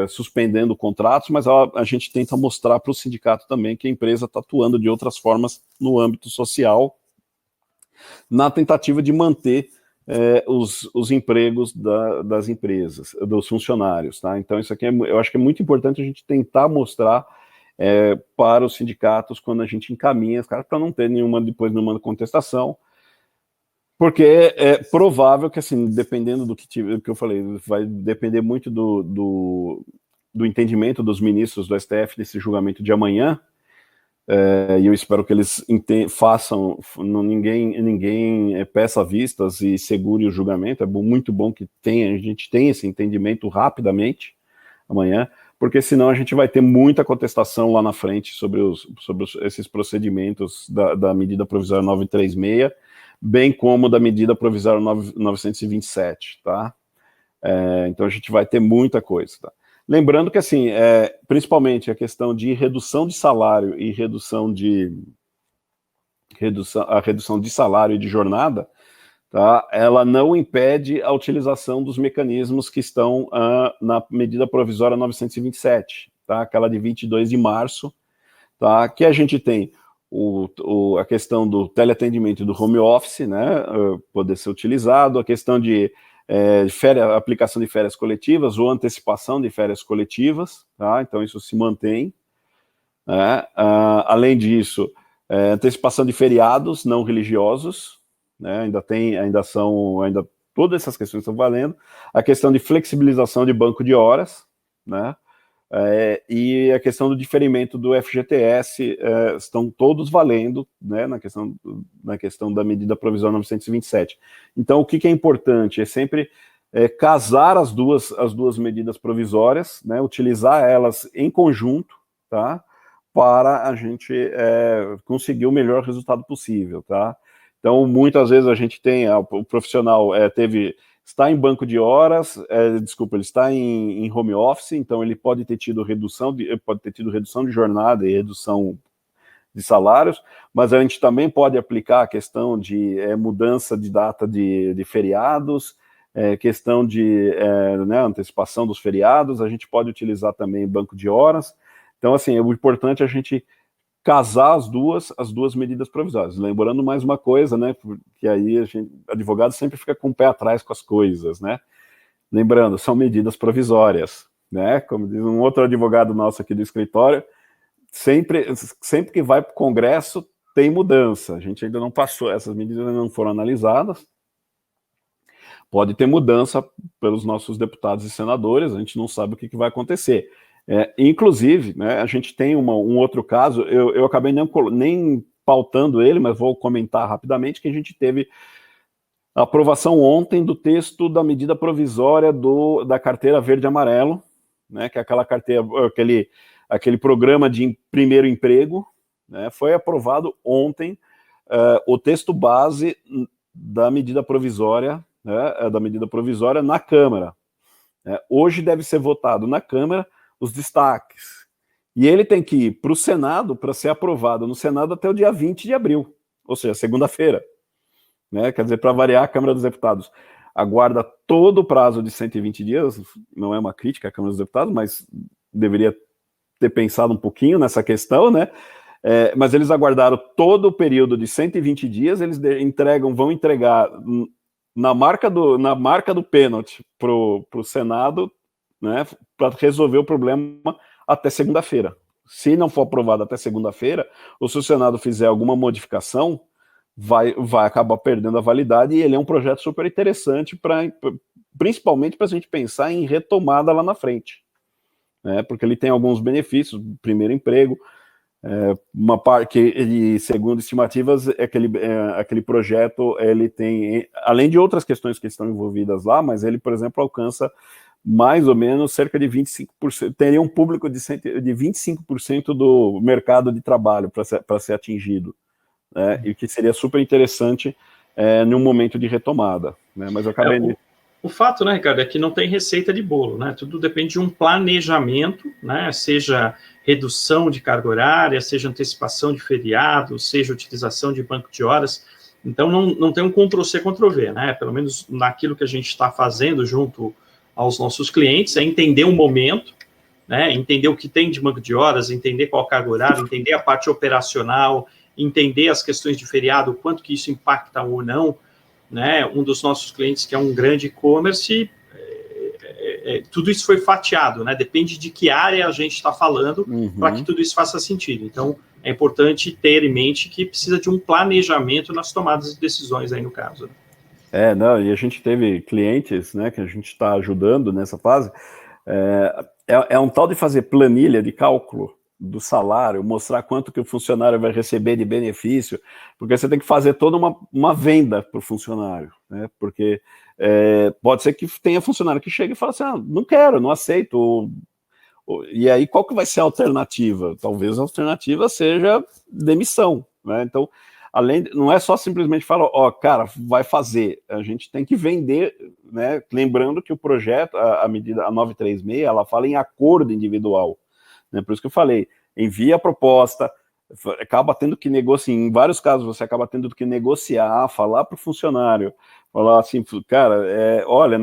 suspendendo contratos, mas a gente tenta mostrar para o sindicato também que a empresa está atuando de outras formas no âmbito social, na tentativa de manter os empregos das empresas, dos funcionários, tá? Então isso aqui eu acho que é muito importante a gente tentar mostrar para os sindicatos quando a gente encaminha os caras, para não ter depois nenhuma contestação, porque é provável que, assim, dependendo do que eu falei, vai depender muito do entendimento dos ministros do STF desse julgamento de amanhã, e eu espero que eles façam, ninguém peça vistas e segure o julgamento. É muito bom que a gente tenha esse entendimento rapidamente amanhã, porque senão a gente vai ter muita contestação lá na frente sobre esses procedimentos da medida provisória 936, bem como da medida provisória 927, tá? Então a gente vai ter muita coisa, tá? Lembrando que, assim, principalmente a questão de redução de salário e redução de a redução de salário e de jornada, tá? Ela não impede a utilização dos mecanismos que estão na medida provisória 927, tá? Aquela de 22 de março, tá? Que a gente tem a questão do teleatendimento e do home office, né? Poder ser utilizado, a questão de aplicação de férias coletivas ou antecipação de férias coletivas, tá? Então isso se mantém, né? Além disso, antecipação de feriados não religiosos, né? Ainda todas essas questões estão valendo. A questão de flexibilização de banco de horas, né? E a questão do diferimento do FGTS estão todos valendo, né? Na questão da medida provisória 927. Então, o que é importante é sempre casar as duas medidas provisórias, né? Utilizar elas em conjunto, tá? Para a gente conseguir o melhor resultado possível, tá? Então, muitas vezes a gente tem, o profissional está em banco de horas, ele está em home office, então ele pode ter tido redução de jornada e redução de salários, mas a gente também pode aplicar a questão de mudança de data de feriados, questão de né, antecipação dos feriados, a gente pode utilizar também banco de horas. Então, assim, o importante é a gente casar as duas medidas provisórias. Lembrando mais uma coisa, né, que aí advogado sempre fica com o pé atrás com as coisas, né? Lembrando, são medidas provisórias, né? Como diz um outro advogado nosso aqui do escritório, sempre que vai para o Congresso tem mudança. A gente ainda não passou, essas medidas ainda não foram analisadas. Pode ter mudança pelos nossos deputados e senadores, a gente não sabe o que vai acontecer. Inclusive, né, a gente tem um outro caso, eu acabei nem pautando ele, mas vou comentar rapidamente, que a gente teve a aprovação ontem do texto da medida provisória da carteira verde e amarelo, né, que é aquela carteira, aquele programa de primeiro emprego, né, foi aprovado ontem o texto base da medida provisória, né, na Câmara. Hoje deve ser votado na Câmara os destaques. E ele tem que ir para o Senado para ser aprovado no Senado até o dia 20 de abril, ou seja, segunda-feira. Né? Quer dizer, para variar, a Câmara dos Deputados aguarda todo o prazo de 120 dias, não é uma crítica à Câmara dos Deputados, mas deveria ter pensado um pouquinho nessa questão, né? Mas eles aguardaram todo o período de 120 dias, eles vão entregar na marca do pênalti para o Senado, né, para resolver o problema até segunda-feira. Se não for aprovado até segunda-feira, ou se o Senado fizer alguma modificação, vai acabar perdendo a validade, e ele é um projeto super interessante, principalmente para a gente pensar em retomada lá na frente, né, porque ele tem alguns benefícios, primeiro emprego, uma parte que, segundo estimativas, aquele projeto, ele tem, além de outras questões que estão envolvidas lá, mas ele, por exemplo, alcança mais ou menos cerca de 25%, teria um público de 25% do mercado de trabalho para ser atingido, né, e que seria super interessante num momento de retomada, né, mas eu acabei... O fato, né, Ricardo, é que não tem receita de bolo, né, tudo depende de um planejamento, né, seja redução de carga horária, seja antecipação de feriado, seja utilização de banco de horas. Então não tem um Ctrl+C, Ctrl+V, né, pelo menos naquilo que a gente está fazendo junto aos nossos clientes, é entender o momento, né, entender o que tem de banco de horas, entender qual carga horária, entender a parte operacional, entender as questões de feriado, o quanto que isso impacta ou não, né, um dos nossos clientes que é um grande e-commerce, tudo isso foi fatiado, né, depende de que área a gente está falando, para que tudo isso faça sentido. Então, é importante ter em mente que precisa de um planejamento nas tomadas de decisões aí no caso. Não, e a gente teve clientes, né, que a gente está ajudando nessa fase, é um tal de fazer planilha de cálculo do salário, mostrar quanto que o funcionário vai receber de benefício, porque você tem que fazer toda uma venda para o funcionário, né, porque pode ser que tenha funcionário que chega e fala assim, não quero, não aceito, e aí qual que vai ser a alternativa? Talvez a alternativa seja demissão, né, então... não é só simplesmente falar, cara, vai fazer, a gente tem que vender, né, lembrando que o projeto, a medida, a 936, ela fala em acordo individual, né, por isso que eu falei, envia a proposta, acaba tendo que negociar, em vários casos você acaba tendo que negociar, falar para o funcionário, falar assim, cara, olha,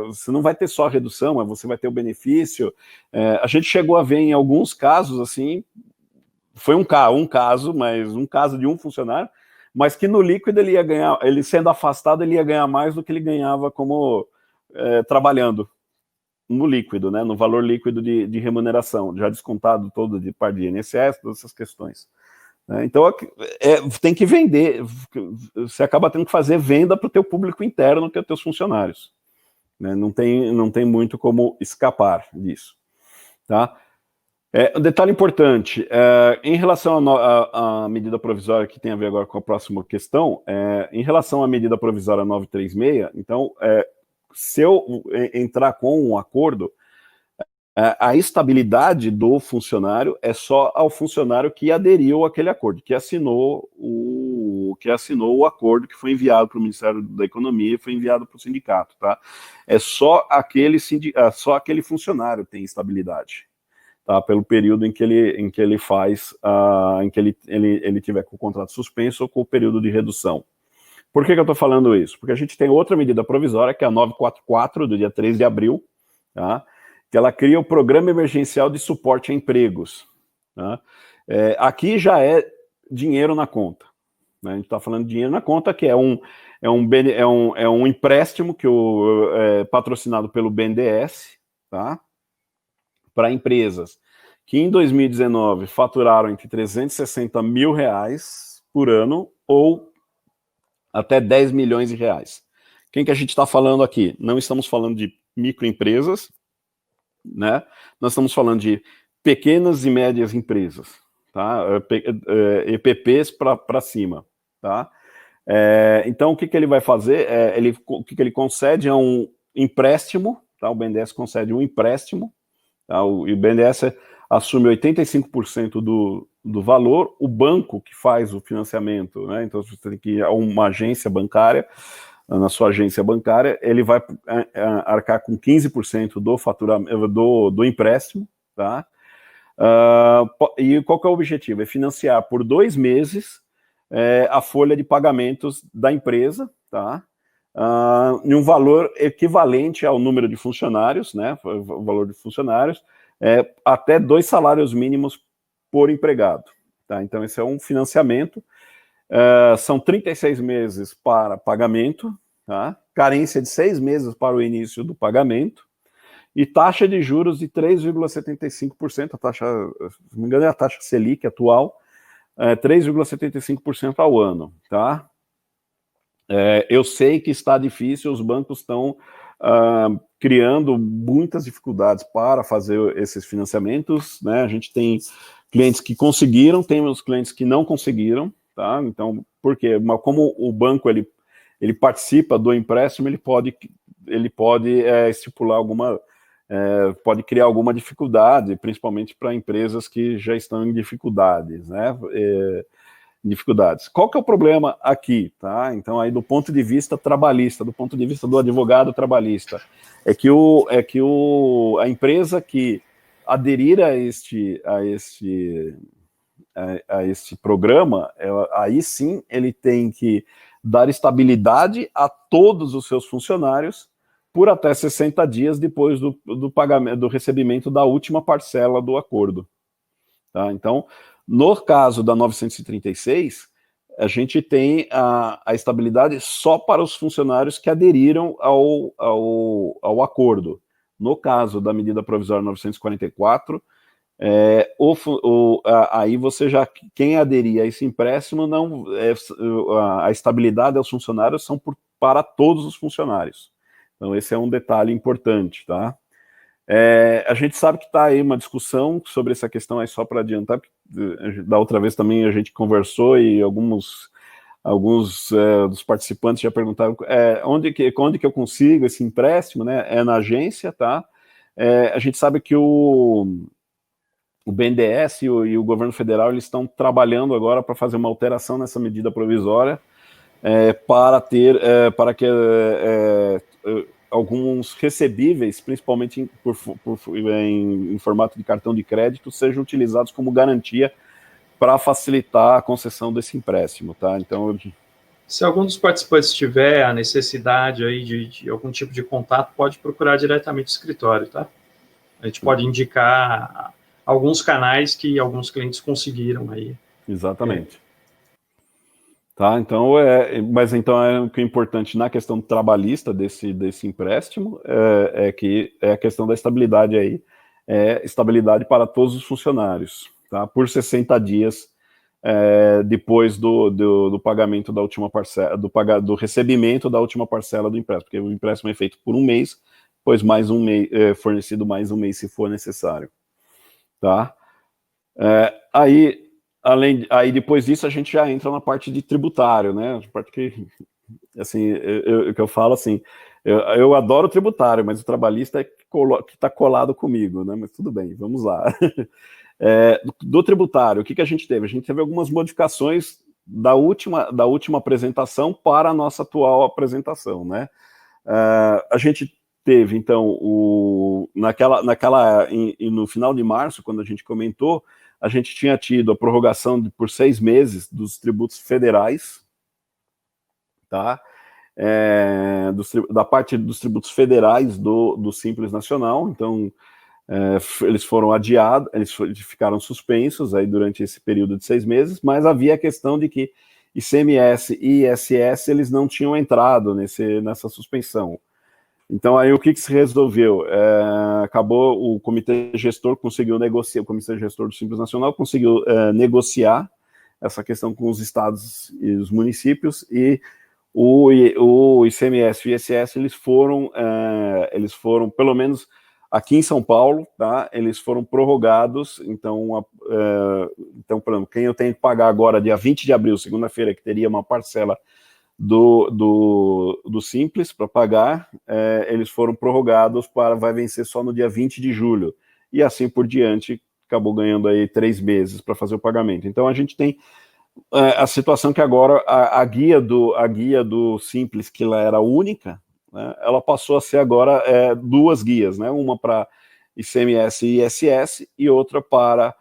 você não vai ter só a redução, mas você vai ter o benefício. A gente chegou a ver em alguns casos, assim, foi um caso, mas um caso de um funcionário, mas que no líquido ele ia ganhar, ele sendo afastado, ele ia ganhar mais do que ele ganhava como trabalhando no líquido, né, no valor líquido de remuneração, já descontado todo de parte de INSS, todas essas questões. Então, tem que vender, você acaba tendo que fazer venda para o teu público interno, que é os teus funcionários. Né? Não tem muito como escapar disso. Tá? Um detalhe importante, em relação à medida provisória, que tem a ver agora com a próxima questão, em relação à medida provisória 936, então, se eu entrar com um acordo, a estabilidade do funcionário é só ao funcionário que aderiu àquele acordo, que assinou o acordo que foi enviado para o Ministério da Economia e foi enviado para o sindicato, tá? É só aquele funcionário tem estabilidade, tá? Pelo período em que ele faz, em que ele tiver com o contrato suspenso ou com o período de redução. Por que eu estou falando isso? Porque a gente tem outra medida provisória, que é a 944, do dia 3 de abril, tá? Que ela cria o Programa Emergencial de Suporte a Empregos. Tá? Aqui já é dinheiro na conta. Né? A gente está falando de dinheiro na conta, que é um empréstimo que patrocinado pelo BNDES, tá? Para empresas que em 2019 faturaram entre 360 mil reais por ano ou até 10 milhões de reais. Quem que a gente está falando aqui? Não estamos falando de microempresas, né? Nós estamos falando de pequenas e médias empresas, tá? EPPs para cima, tá? Então, o que ele vai fazer? O que ele concede é um empréstimo, tá? O BNDES concede um empréstimo, tá? O BNDES assume 85% do valor, o banco que faz o financiamento, né? Então, você tem que ir a uma agência bancária, na sua agência bancária, ele vai arcar com 15% do faturamento do empréstimo, tá? E qual que é o objetivo? É financiar por 2 meses a folha de pagamentos da empresa, tá? Em um valor equivalente ao número de funcionários, né? O valor de funcionários, até 2 salários mínimos por empregado, tá? Então, esse é um financiamento. São 36 meses para pagamento, tá? Carência de 6 meses para o início do pagamento e taxa de juros de 3,75%, a taxa, se não me engano, é a taxa Selic atual, 3,75% ao ano, tá? Eu sei que está difícil, os bancos estão criando muitas dificuldades para fazer esses financiamentos, né? A gente tem clientes que conseguiram, temos clientes que não conseguiram, tá? Então, por quê? Mas como o banco ele participa do empréstimo, ele pode estipular pode criar alguma dificuldade, principalmente para empresas que já estão em dificuldades, né? Dificuldades. Qual que é o problema aqui, tá? Então, aí do ponto de vista trabalhista, do ponto de vista do advogado trabalhista, é que a empresa que aderir a este programa, aí sim ele tem que dar estabilidade a todos os seus funcionários por até 60 dias depois do pagamento, do recebimento da última parcela do acordo. Tá? Então, no caso da 936, a gente tem a estabilidade só para os funcionários que aderiram ao acordo. No caso da medida provisória 944, aí você já, quem aderir a esse empréstimo, a estabilidade aos funcionários são para todos os funcionários. Então, esse é um detalhe importante, tá? A gente sabe que está aí uma discussão sobre essa questão, aí só para adiantar, porque da outra vez também a gente conversou e alguns dos participantes já perguntaram onde que eu consigo esse empréstimo, né? É na agência, tá? A gente sabe que o BNDES e o governo federal eles estão trabalhando agora para fazer uma alteração nessa medida provisória para que alguns recebíveis, principalmente em formato de cartão de crédito, sejam utilizados como garantia para facilitar a concessão desse empréstimo, tá? Então, se algum dos participantes tiver a necessidade aí de algum tipo de contato, pode procurar diretamente o escritório, tá? A gente pode indicar alguns canais que alguns clientes conseguiram aí. Exatamente. Tá, então mas então o que é importante na questão trabalhista desse empréstimo que é a questão da estabilidade aí, estabilidade para todos os funcionários, tá? Por 60 dias depois do pagamento da última parcela, do recebimento da última parcela do empréstimo, porque o empréstimo é feito por um mês, pois mais um mês, fornecido mais um mês se for necessário, tá? Aí depois disso a gente já entra na parte de tributário, né? A parte que, assim, que eu falo assim, eu adoro o tributário, mas o trabalhista é que está colado comigo, né? Mas tudo bem, vamos lá. Do tributário, o que a gente teve? A gente teve algumas modificações da última apresentação para a nossa atual apresentação, né? A gente teve, então, no final de março, quando a gente comentou, a gente tinha tido a prorrogação por 6 meses dos tributos federais, tá? Da parte dos tributos federais do Simples Nacional. Então, eles foram adiados, eles ficaram suspensos aí durante esse período de 6 meses, mas havia a questão de que ICMS e ISS eles não tinham entrado nessa suspensão. Então, aí o que se resolveu? Acabou, o comitê gestor conseguiu negociar, o comitê gestor do Simples Nacional conseguiu negociar essa questão com os estados e os municípios, e o ICMS e o ISS, eles foram, pelo menos aqui em São Paulo, tá? Eles foram prorrogados. Então, por exemplo, quem eu tenho que pagar agora, dia 20 de abril, segunda-feira, que teria uma parcela do Simples para pagar, eles foram prorrogados vai vencer só no dia 20 de julho, e assim por diante, acabou ganhando aí 3 meses para fazer o pagamento. Então a gente tem a situação que agora a guia do Simples, que ela era única, né, ela passou a ser agora 2 guias, né, uma para ICMS e ISS e outra para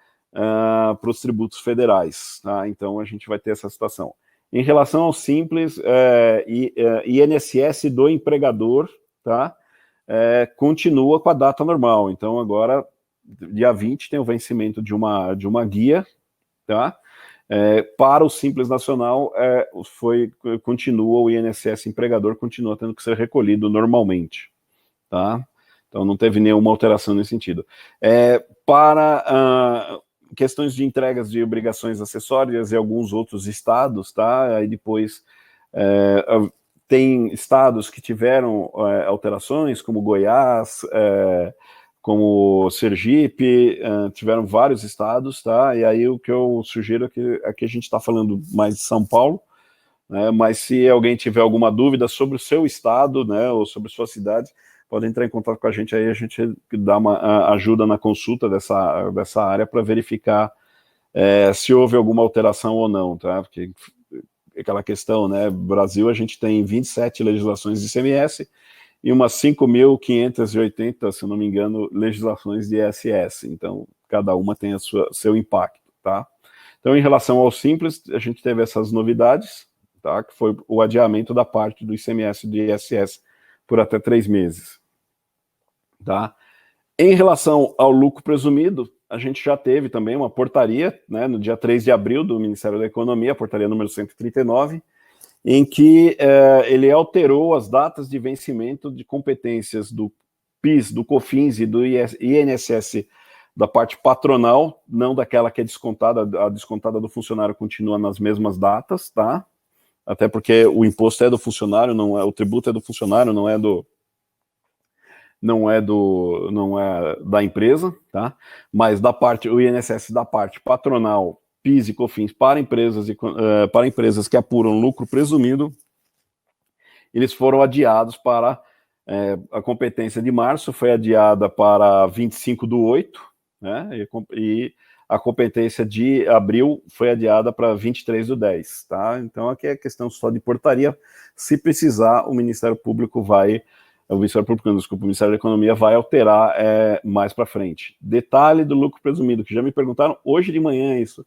os tributos federais, tá? Então a gente vai ter essa situação. Em relação ao Simples, INSS do empregador, tá? Continua com a data normal. Então, agora, dia 20, tem o vencimento de uma guia, tá? Para o Simples Nacional, continua, o INSS empregador continua tendo que ser recolhido normalmente, tá? Então, não teve nenhuma alteração nesse sentido. Para questões de entregas de obrigações acessórias e alguns outros estados, tá? Aí depois tem estados que tiveram alterações, como Goiás, como Sergipe, tiveram vários estados, tá? E aí o que eu sugiro é que aqui a gente está falando mais de São Paulo, né? Mas se alguém tiver alguma dúvida sobre o seu estado, né, ou sobre sua cidade, pode entrar em contato com a gente, aí a gente dá uma ajuda na consulta dessa área para verificar se houve alguma alteração ou não, tá? Porque aquela questão, né, Brasil, a gente tem 27 legislações de ICMS e umas 5.580, se não me engano, legislações de ISS, então cada uma tem seu impacto, tá? Então, em relação ao Simples, a gente teve essas novidades, tá? Que foi o adiamento da parte do ICMS e do ISS por até 3 meses. Tá? Em relação ao lucro presumido, a gente já teve também uma portaria, né, no dia 3 de abril do Ministério da Economia, a portaria número 139, em que ele alterou as datas de vencimento de competências do PIS, do COFINS e do INSS da parte patronal, não daquela que é descontada, a descontada do funcionário continua nas mesmas datas, tá? Até porque o imposto é do funcionário, o tributo é do funcionário, não é da empresa, tá? Mas o INSS da parte patronal, PIS e COFINS para empresas que apuram lucro presumido, eles foram adiados para a competência de março foi adiada para 25/8, né? E a competência de abril foi adiada para 23/10, tá? Então aqui é questão só de portaria. Se precisar, o Ministério Público o Ministério da Economia vai alterar mais para frente. Detalhe do lucro presumido, que já me perguntaram hoje de manhã isso.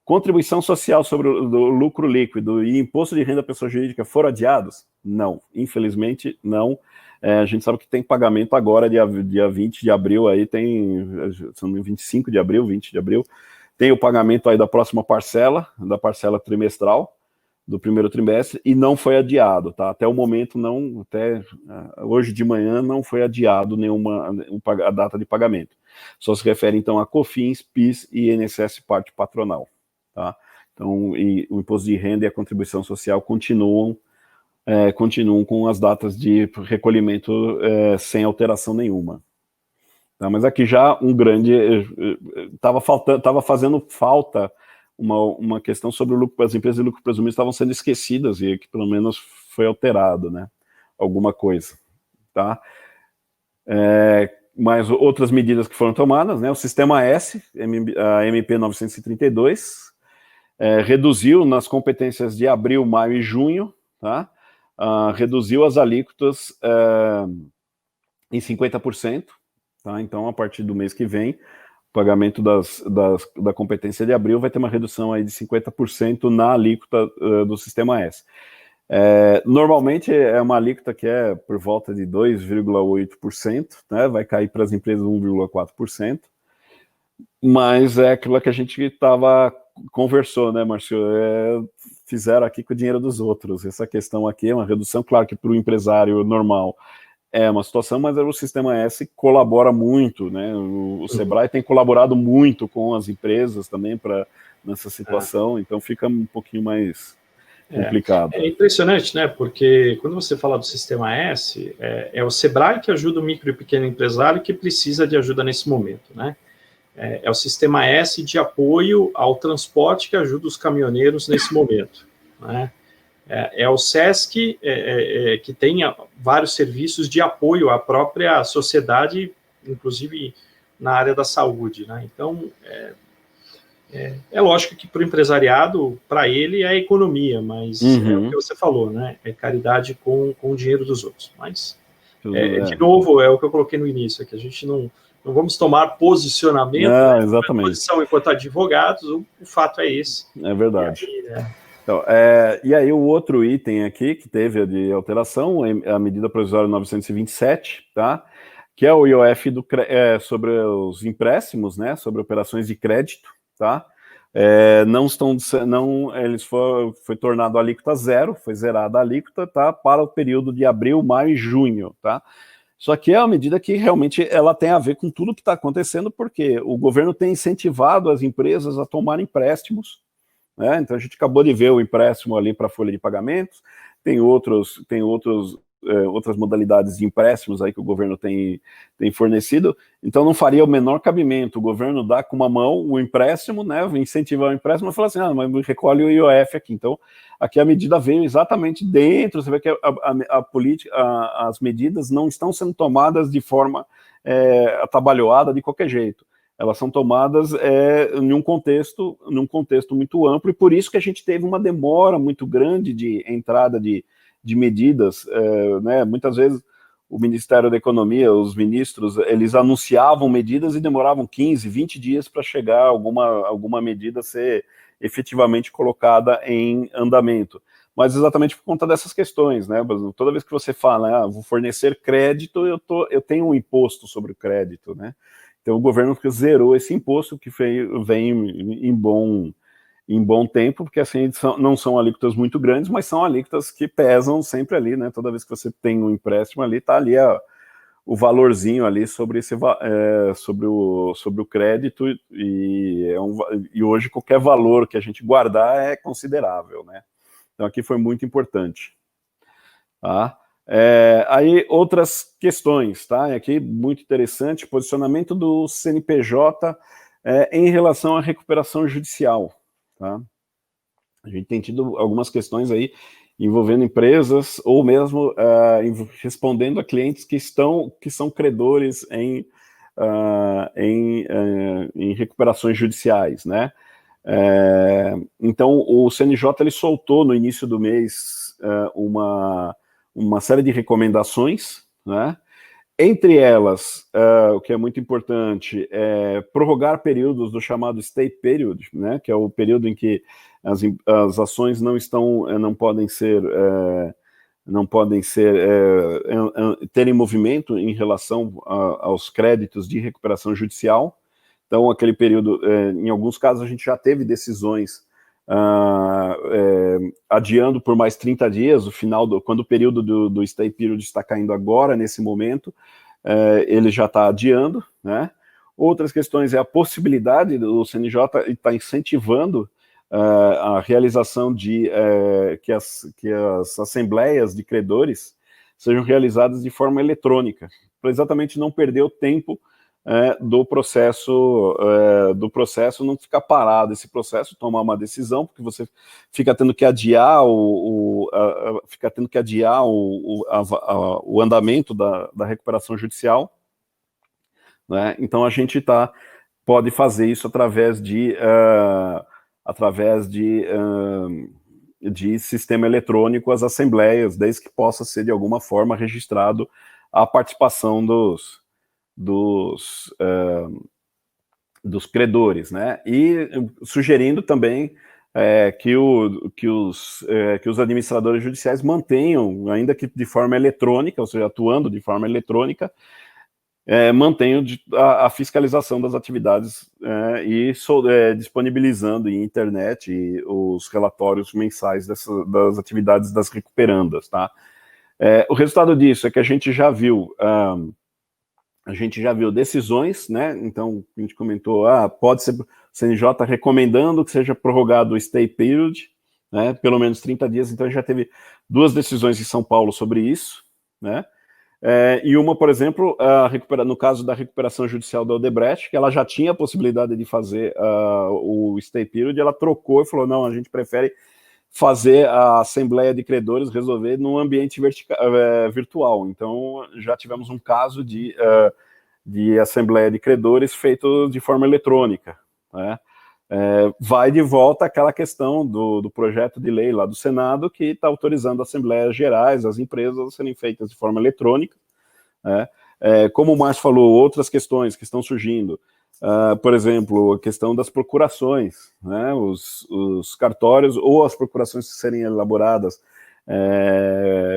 Contribuição social sobre o do lucro líquido e imposto de renda da pessoa jurídica foram adiados? Não, infelizmente não. A gente sabe que tem pagamento agora, dia 20 de abril, aí tem, são 25 de abril, 20 de abril, tem o pagamento aí da próxima parcela, da parcela trimestral, do primeiro trimestre, e não foi adiado, tá? Até o momento, não, até hoje de manhã, não foi adiado a data de pagamento. Só se refere, então, a COFINS, PIS e INSS parte patronal, tá? Então, o imposto de renda e a contribuição social continuam com as datas de recolhimento sem alteração nenhuma. Tá? Mas aqui já um grande... Estava fazendo falta uma questão sobre o lucro, as empresas de lucro presumido estavam sendo esquecidas, e que pelo menos foi alterado, né? Alguma coisa. Tá? Mas outras medidas que foram tomadas, né? O Sistema S, a MP 932, reduziu nas competências de abril, maio e junho, tá? Reduziu as alíquotas em 50%, tá? Então, a partir do mês que vem, o pagamento da competência de abril vai ter uma redução aí de 50% na alíquota do Sistema S. Normalmente é uma alíquota que é por volta de 2,8%, né? Vai cair para as empresas 1,4%, mas é aquilo que a gente conversou, né, Márcio? Fizeram aqui com o dinheiro dos outros. Essa questão aqui é uma redução, claro que para o empresário normal é uma situação, mas o Sistema S colabora muito, né? O Sebrae tem colaborado muito com as empresas também nessa situação, então fica um pouquinho mais complicado. É impressionante, né? Porque quando você fala do Sistema S, é o Sebrae que ajuda o micro e pequeno empresário que precisa de ajuda nesse momento, né? É o Sistema S de apoio ao transporte que ajuda os caminhoneiros nesse momento, né? É o SESC, que tem vários serviços de apoio à própria sociedade, inclusive na área da saúde, né? Então, é lógico que para o empresariado, para ele, é economia, mas é o que você falou, né? É caridade com o dinheiro dos outros. Mas, de novo, é o que eu coloquei no início, que a gente não vamos tomar posicionamento, exatamente. Posição enquanto advogados, o fato é esse. É verdade. Então, e aí o outro item aqui que teve de alteração é a medida provisória 927, tá? Que é o IOF sobre os empréstimos, né? Sobre operações de crédito, tá? Foi tornado a alíquota zero, foi zerada a alíquota, tá? Para o período de abril, maio e junho, tá? Só que é uma medida que realmente ela tem a ver com tudo que está acontecendo, porque o governo tem incentivado as empresas a tomar empréstimos, né? Então a gente acabou de ver o empréstimo ali para a folha de pagamentos, tem outras modalidades de empréstimos aí que o governo tem fornecido, então não faria o menor cabimento o governo dar com uma mão o empréstimo, né, incentivar o empréstimo e falar assim, mas recolhe o IOF aqui. Então, aqui a medida veio exatamente dentro, você vê que a política, as medidas não estão sendo tomadas de forma atabalhoada de qualquer jeito. Elas são tomadas em um contexto muito amplo, e por isso que a gente teve uma demora muito grande de entrada de medidas, né? Muitas vezes o Ministério da Economia, os ministros, eles anunciavam medidas e demoravam 15, 20 dias para chegar alguma medida ser efetivamente colocada em andamento. Mas exatamente por conta dessas questões, né? Toda vez que você fala, vou fornecer crédito, eu tenho um imposto sobre o crédito, né? Então o governo zerou esse imposto, que vem em bom tempo, porque assim não são alíquotas muito grandes, mas são alíquotas que pesam sempre ali, né? Toda vez que você tem um empréstimo ali, tá ali o valorzinho ali sobre o crédito, e hoje qualquer valor que a gente guardar é considerável, né? Então aqui foi muito importante. Tá? Aí outras questões, tá? Aqui muito interessante, posicionamento do CNPJ em relação à recuperação judicial. Tá? A gente tem tido algumas questões aí envolvendo empresas, ou mesmo respondendo a clientes que são credores em recuperações judiciais, né? Então o CNJ ele soltou no início do mês uma série de recomendações, né? Entre elas, o que é muito importante é prorrogar períodos do chamado stay period, né, que é o período em que as ações não podem terem movimento em relação aos créditos de recuperação judicial. Então, aquele período, em alguns casos, a gente já teve decisões adiando por mais 30 dias, quando o período do stay period está caindo agora, nesse momento, ele já está adiando, né? Outras questões é a possibilidade do CNJ estar incentivando a realização de que as assembleias de credores sejam realizadas de forma eletrônica, para exatamente não perder o tempo do processo não ficar parado esse processo, tomar uma decisão, porque você fica tendo que adiar o andamento da recuperação judicial, né? Então a gente pode fazer isso através de sistema eletrônico, as assembleias, desde que possa ser de alguma forma registrado a participação dos credores, né? E sugerindo também que os administradores judiciais mantenham, ainda que de forma eletrônica, ou seja, atuando de forma eletrônica, mantenham a fiscalização das atividades e disponibilizando em internet os relatórios mensais das atividades das recuperandas, tá? O resultado disso é que a gente já viu decisões, né? Então, a gente comentou, pode ser o CNJ recomendando que seja prorrogado o stay period, né? Pelo menos 30 dias. Então, a gente já teve 2 decisões em São Paulo sobre isso, né? E uma, por exemplo, no caso da recuperação judicial da Odebrecht, que ela já tinha a possibilidade de fazer o stay period, ela trocou e falou, não, a gente prefere fazer a assembleia de credores resolver num ambiente virtual. Então, já tivemos um caso de assembleia de credores feito de forma eletrônica, né? Vai de volta àquela questão do projeto de lei lá do Senado, que está autorizando assembleias gerais, as empresas a serem feitas de forma eletrônica, né? Como o Márcio falou, outras questões que estão surgindo, por exemplo, a questão das procurações, né? Os cartórios ou as procurações serem elaboradas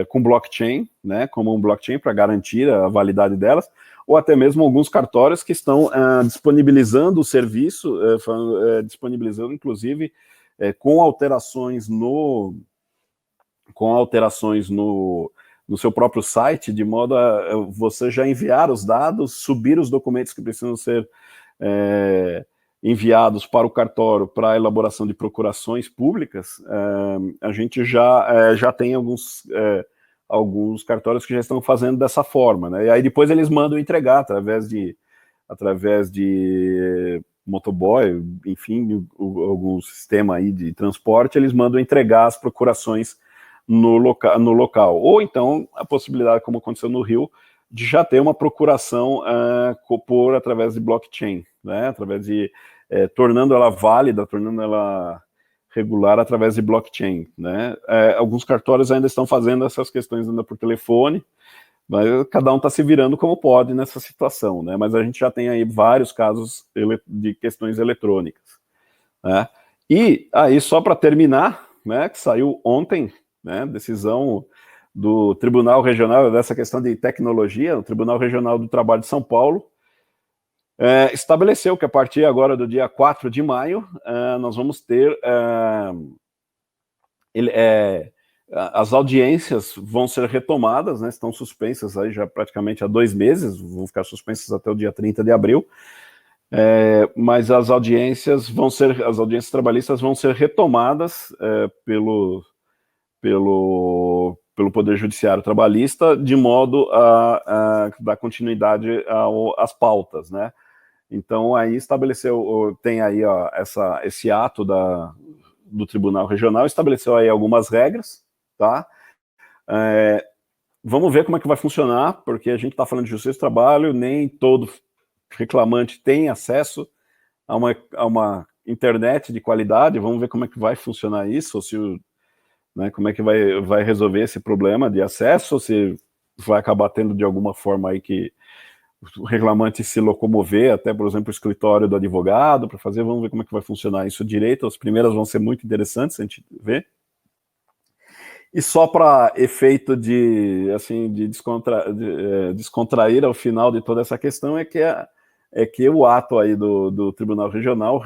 com blockchain, né? Como um blockchain para garantir a validade delas, ou até mesmo alguns cartórios que estão disponibilizando o serviço, disponibilizando, inclusive, com alterações no seu próprio site, de modo a você já enviar os dados, subir os documentos que precisam ser enviados para o cartório para a elaboração de procurações públicas. A gente já tem alguns cartórios que já estão fazendo dessa forma, né? E aí depois eles mandam entregar através de motoboy, enfim, algum sistema aí de transporte, eles mandam entregar as procurações no local. Ou então a possibilidade, como aconteceu no Rio, de já ter uma procuração através de blockchain, né? Através de tornando ela válida, tornando ela regular através de blockchain, né? Alguns cartórios ainda estão fazendo essas questões ainda por telefone, mas cada um está se virando como pode nessa situação, né? Mas a gente já tem aí vários casos de questões eletrônicas, né? E aí, só para terminar, né, que saiu ontem, né, decisão do Tribunal Regional dessa questão de tecnologia, o Tribunal Regional do Trabalho de São Paulo, estabeleceu que a partir agora do dia 4 de maio, nós vamos ter as audiências vão ser retomadas, né, estão suspensas aí já praticamente há 2 meses, vão ficar suspensas até o dia 30 de abril, mas as audiências trabalhistas vão ser retomadas pelo Poder Judiciário Trabalhista, de modo a dar continuidade às pautas, né? Então, aí tem aí esse ato do Tribunal Regional, estabeleceu aí algumas regras, tá? Vamos ver como é que vai funcionar, porque a gente está falando de justiça do trabalho, nem todo reclamante tem acesso a uma internet de qualidade, vamos ver como é que vai funcionar isso, ou se, né, como é que vai resolver esse problema de acesso, se vai acabar tendo de alguma forma aí que o reclamante se locomover até, por exemplo, o escritório do advogado para fazer. Vamos ver como é que vai funcionar isso direito. As primeiras vão ser muito interessantes, a gente vê. E só para efeito de, assim, de descontrair ao final de toda essa questão é que o ato aí do Tribunal Regional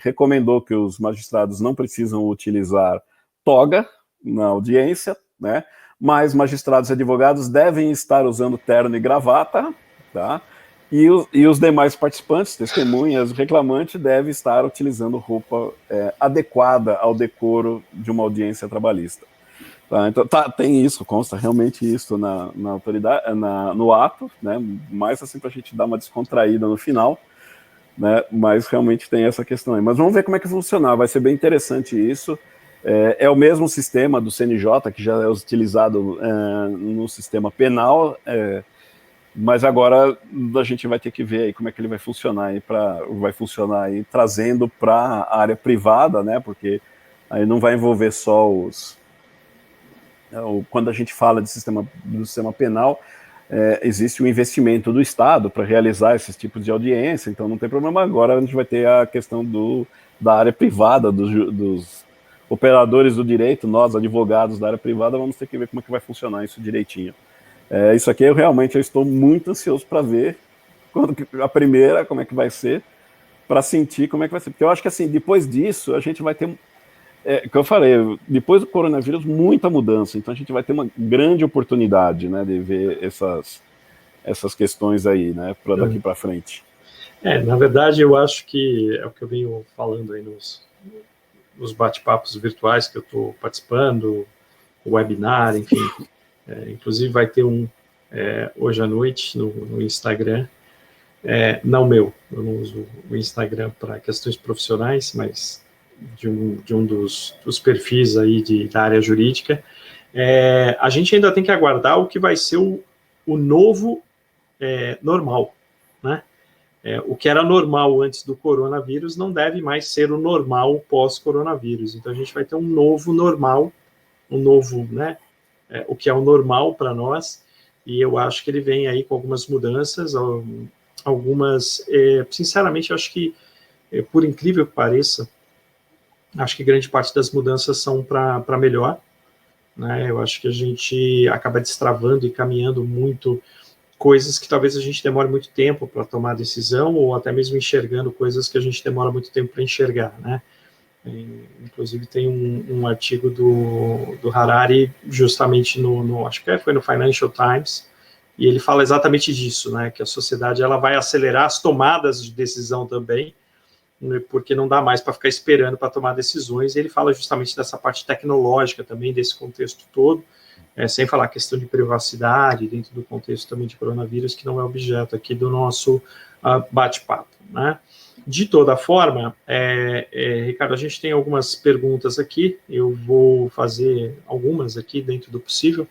recomendou que os magistrados não precisam utilizar toga na audiência, né? Mas magistrados e advogados devem estar usando terno e gravata, tá? E os demais participantes, testemunhas, reclamante, devem estar utilizando roupa adequada ao decoro de uma audiência trabalhista. Tá, então, tem isso, consta realmente isso na autoridade, no ato, né? Mais assim para a gente dar uma descontraída no final, né? Mas realmente tem essa questão aí. Mas vamos ver como é que funcionar, vai ser bem interessante isso. É o mesmo sistema do CNJ que já é utilizado no sistema penal, mas agora a gente vai ter que ver aí como é que ele vai funcionar aí, trazendo para a área privada, né? Porque aí não vai envolver só quando a gente fala do sistema penal, existe o investimento do Estado para realizar esses tipos de audiência, então não tem problema. Agora a gente vai ter a questão da área privada, dos operadores do direito, nós, advogados da área privada, vamos ter que ver como é que vai funcionar isso direitinho. Isso aqui eu estou muito ansioso para ver a primeira, como é que vai ser, para sentir como é que vai ser, porque eu acho que assim, depois disso, a gente vai ter... que eu falei, depois do coronavírus, muita mudança, então a gente vai ter uma grande oportunidade, né, de ver essas questões aí, né, para daqui para frente. Na verdade, eu acho que é o que eu venho falando aí nos bate-papos virtuais que eu estou participando, o webinar, enfim, inclusive vai ter um hoje à noite no Instagram, não meu, eu não uso o Instagram para questões profissionais, mas de um dos perfis aí da área jurídica. A gente ainda tem que aguardar o que vai ser o novo normal, né? O que era normal antes do coronavírus não deve mais ser o normal pós-coronavírus. Então a gente vai ter um novo normal, né? O que é o normal para nós, e eu acho que ele vem aí com algumas mudanças, algumas, sinceramente, eu acho que, por incrível que pareça, acho que grande parte das mudanças são para melhor, né? Eu acho que a gente acaba destravando e caminhando muito coisas que talvez a gente demore muito tempo para tomar decisão, ou até mesmo enxergando coisas que a gente demora muito tempo para enxergar, né? Inclusive tem um artigo do Harari, justamente acho que foi no Financial Times, e ele fala exatamente disso, né? Que a sociedade ela vai acelerar as tomadas de decisão também, porque não dá mais para ficar esperando para tomar decisões, e ele fala justamente dessa parte tecnológica também, desse contexto todo, sem falar a questão de privacidade, dentro do contexto também de coronavírus, que não é objeto aqui do nosso bate-papo, né? De toda forma, Ricardo, a gente tem algumas perguntas aqui, eu vou fazer algumas aqui dentro do possível.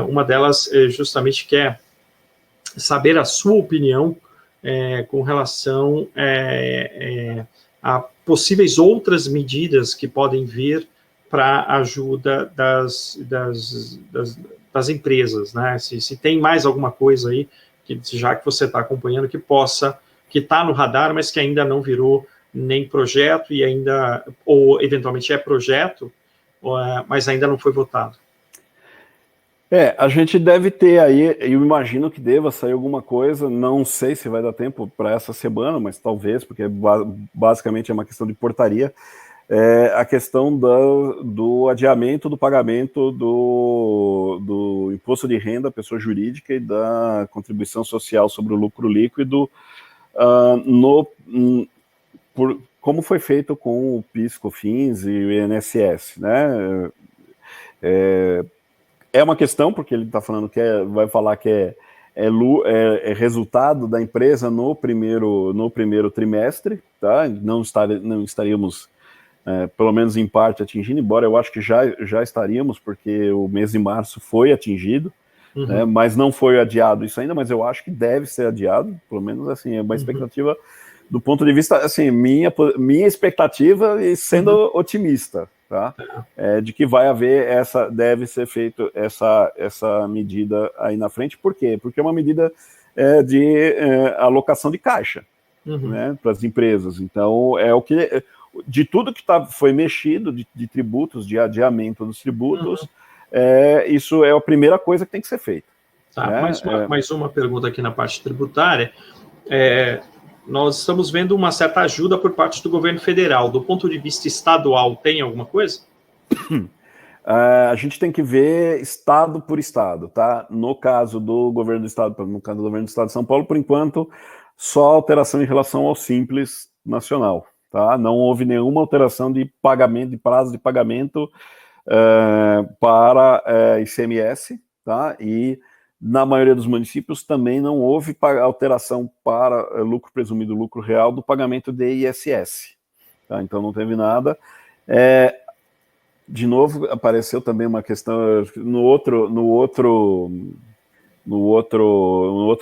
Uma delas justamente quer saber a sua opinião com relação a possíveis outras medidas que podem vir para a ajuda das empresas, né? Se tem mais alguma coisa aí, já que você está acompanhando, que está no radar, mas que ainda não virou nem projeto e ainda, ou eventualmente é projeto, mas ainda não foi votado. A gente deve ter aí, eu imagino que deva sair alguma coisa, não sei se vai dar tempo para essa semana, mas talvez, porque basicamente é uma questão de portaria, a questão do adiamento do pagamento do imposto de renda à pessoa jurídica e da contribuição social sobre o lucro líquido, como foi feito com o PIS, COFINS e o INSS, né? É uma questão, porque ele está falando que vai falar que é resultado da empresa no primeiro trimestre, tá? Não estaríamos, pelo menos em parte, atingindo, embora eu acho que já estaríamos, porque o mês de março foi atingido, né? Mas não foi adiado isso ainda, mas eu acho que deve ser adiado, pelo menos assim, é uma expectativa do ponto de vista, assim, minha expectativa, e sendo otimista, tá? De que vai haver deve ser feito essa medida aí na frente. Por quê? Porque é uma medida de alocação de caixa, né, para as empresas. Então, de tudo que foi mexido, de tributos, de adiamento dos tributos, isso é a primeira coisa que tem que ser feita. Tá, né? mais uma pergunta aqui na parte tributária. Nós estamos vendo uma certa ajuda por parte do governo federal. Do ponto de vista estadual, tem alguma coisa? A gente tem que ver estado por estado, tá? No caso do governo do estado de São Paulo, por enquanto, só alteração em relação ao Simples Nacional, tá? Não houve nenhuma alteração de pagamento, de prazo de pagamento para ICMS, tá? E na maioria dos municípios também não houve alteração para lucro presumido, lucro real do pagamento de ISS, tá? Então não teve nada. De novo, apareceu também uma questão no outro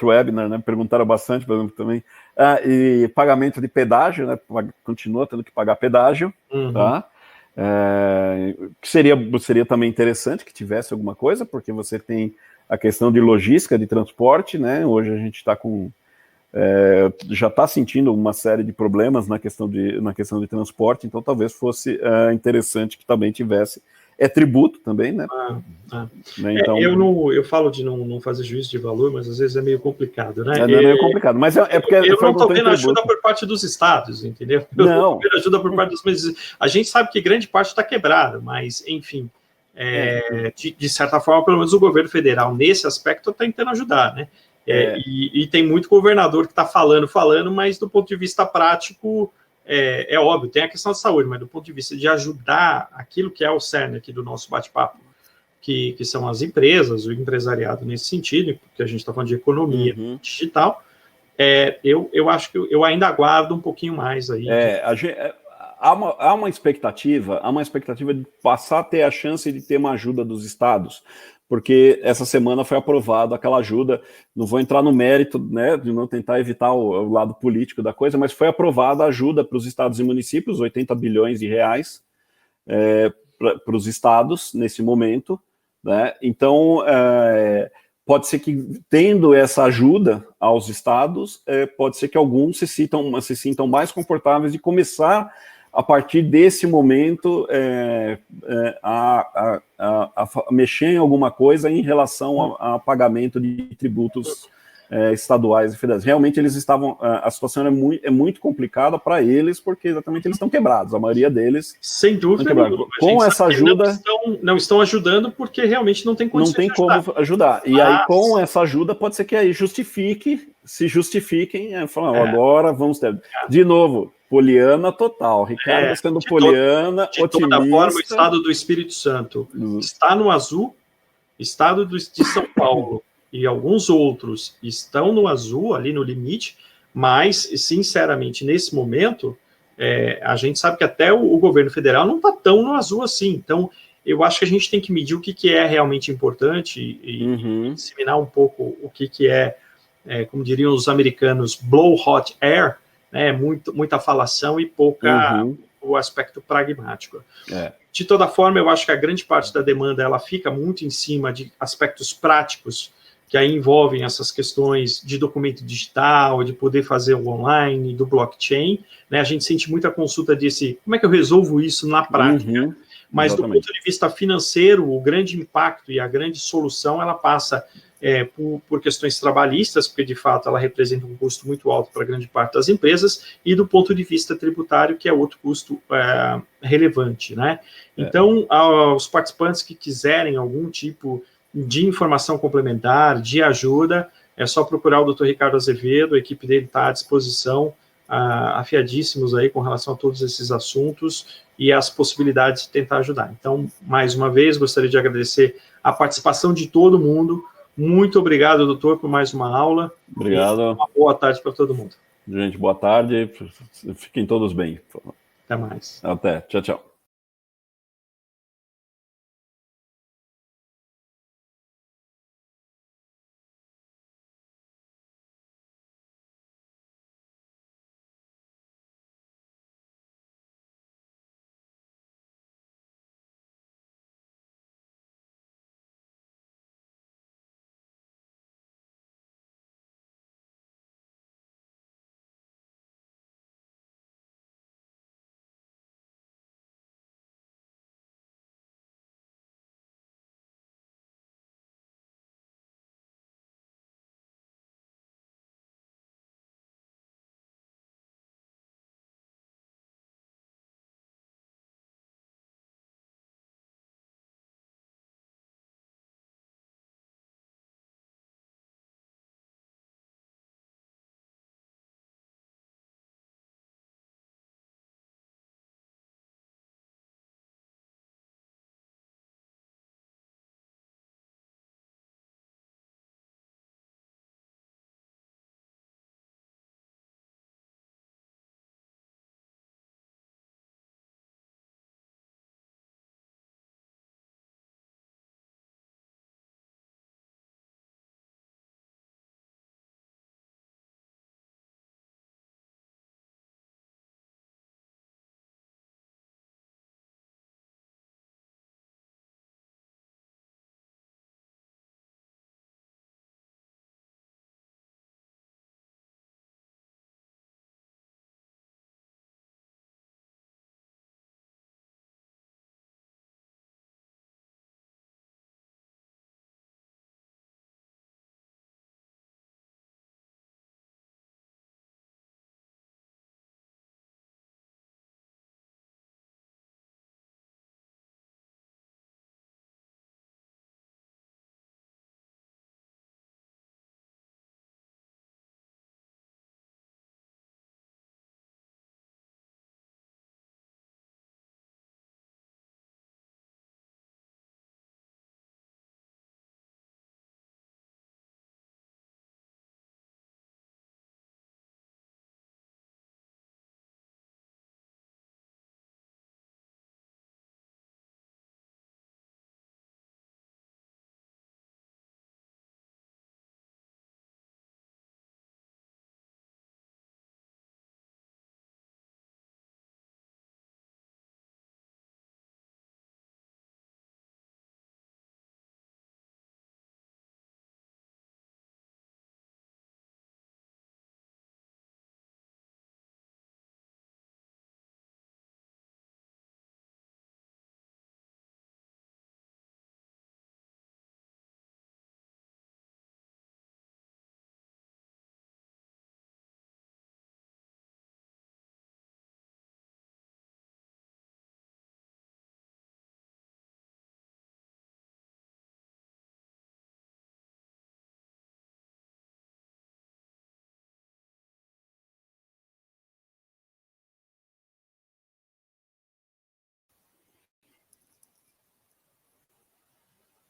webinar, né? Perguntaram bastante, por exemplo, também. E pagamento de pedágio, né? Continua tendo que pagar pedágio, tá? Que seria também interessante que tivesse alguma coisa, porque você tem a questão de logística, de transporte, né? Hoje a gente está já está sentindo uma série de problemas na questão de transporte, então talvez fosse interessante que também tivesse. É tributo também, né? Né? Então, eu falo de não fazer juízo de valor, mas às vezes é meio complicado, né? É meio complicado, mas porque eu não estou vendo ajuda por parte dos estados, entendeu? Eu não. estou vendo ajuda por parte dos meses. A gente sabe que grande parte está quebrada, mas, enfim, de certa forma, pelo menos o governo federal, nesse aspecto, está tentando ajudar, né? E tem muito governador que está falando, mas do ponto de vista prático, é óbvio, tem a questão da saúde, mas do ponto de vista de ajudar aquilo que é o cerne aqui do nosso bate-papo, que são as empresas, o empresariado nesse sentido, porque a gente está falando de economia digital, eu acho que eu ainda aguardo um pouquinho mais aí. Há uma expectativa de passar a ter a chance de ter uma ajuda dos estados, porque essa semana foi aprovada aquela ajuda, não vou entrar no mérito, né, de não tentar evitar o lado político da coisa, mas foi aprovada a ajuda para os estados e municípios, 80 bilhões de reais para os estados nesse momento, né? Então, pode ser que, tendo essa ajuda aos estados, pode ser que alguns se sintam mais confortáveis de começar, a partir desse momento, a mexer em alguma coisa em relação a pagamento de tributos estaduais e federais. Realmente eles estavam, a situação é muito complicada para eles, porque exatamente eles estão quebrados, a maioria deles. Sem dúvida nenhuma. Com essa ajuda... Não estão ajudando porque realmente não tem condições. Não tem como ajudar. E aí, com essa ajuda, pode ser que aí se justifiquem, falando, agora vamos ter... De novo, poliana total. Ricardo sendo poliana, otimista. De toda forma, o estado do Espírito Santo está no azul, estado de São Paulo e alguns outros estão no azul, ali no limite, mas, sinceramente, nesse momento, a gente sabe que até o governo federal não está tão no azul assim. Então, eu acho que a gente tem que medir o que é realmente importante e disseminar um pouco o que é, como diriam os americanos, blow hot air, né, muita falação e pouca o aspecto pragmático. De toda forma, eu acho que a grande parte da demanda ela fica muito em cima de aspectos práticos, que aí envolvem essas questões de documento digital, de poder fazer o online, do blockchain, né? A gente sente muita consulta como é que eu resolvo isso na prática? Mas do ponto de vista financeiro, o grande impacto e a grande solução, ela passa por questões trabalhistas, porque de fato ela representa um custo muito alto para grande parte das empresas, e do ponto de vista tributário, que é outro custo relevante, né? Então, aos participantes que quiserem algum tipo de informação complementar, de ajuda, é só procurar o Dr. Ricardo Azevedo, a equipe dele está à disposição, afiadíssimos aí com relação a todos esses assuntos e as possibilidades de tentar ajudar. Então, mais uma vez, gostaria de agradecer a participação de todo mundo. Muito obrigado, doutor, por mais uma aula. Obrigado. Uma boa tarde para todo mundo. Gente, boa tarde. Fiquem todos bem. Até mais. Até. Tchau, tchau.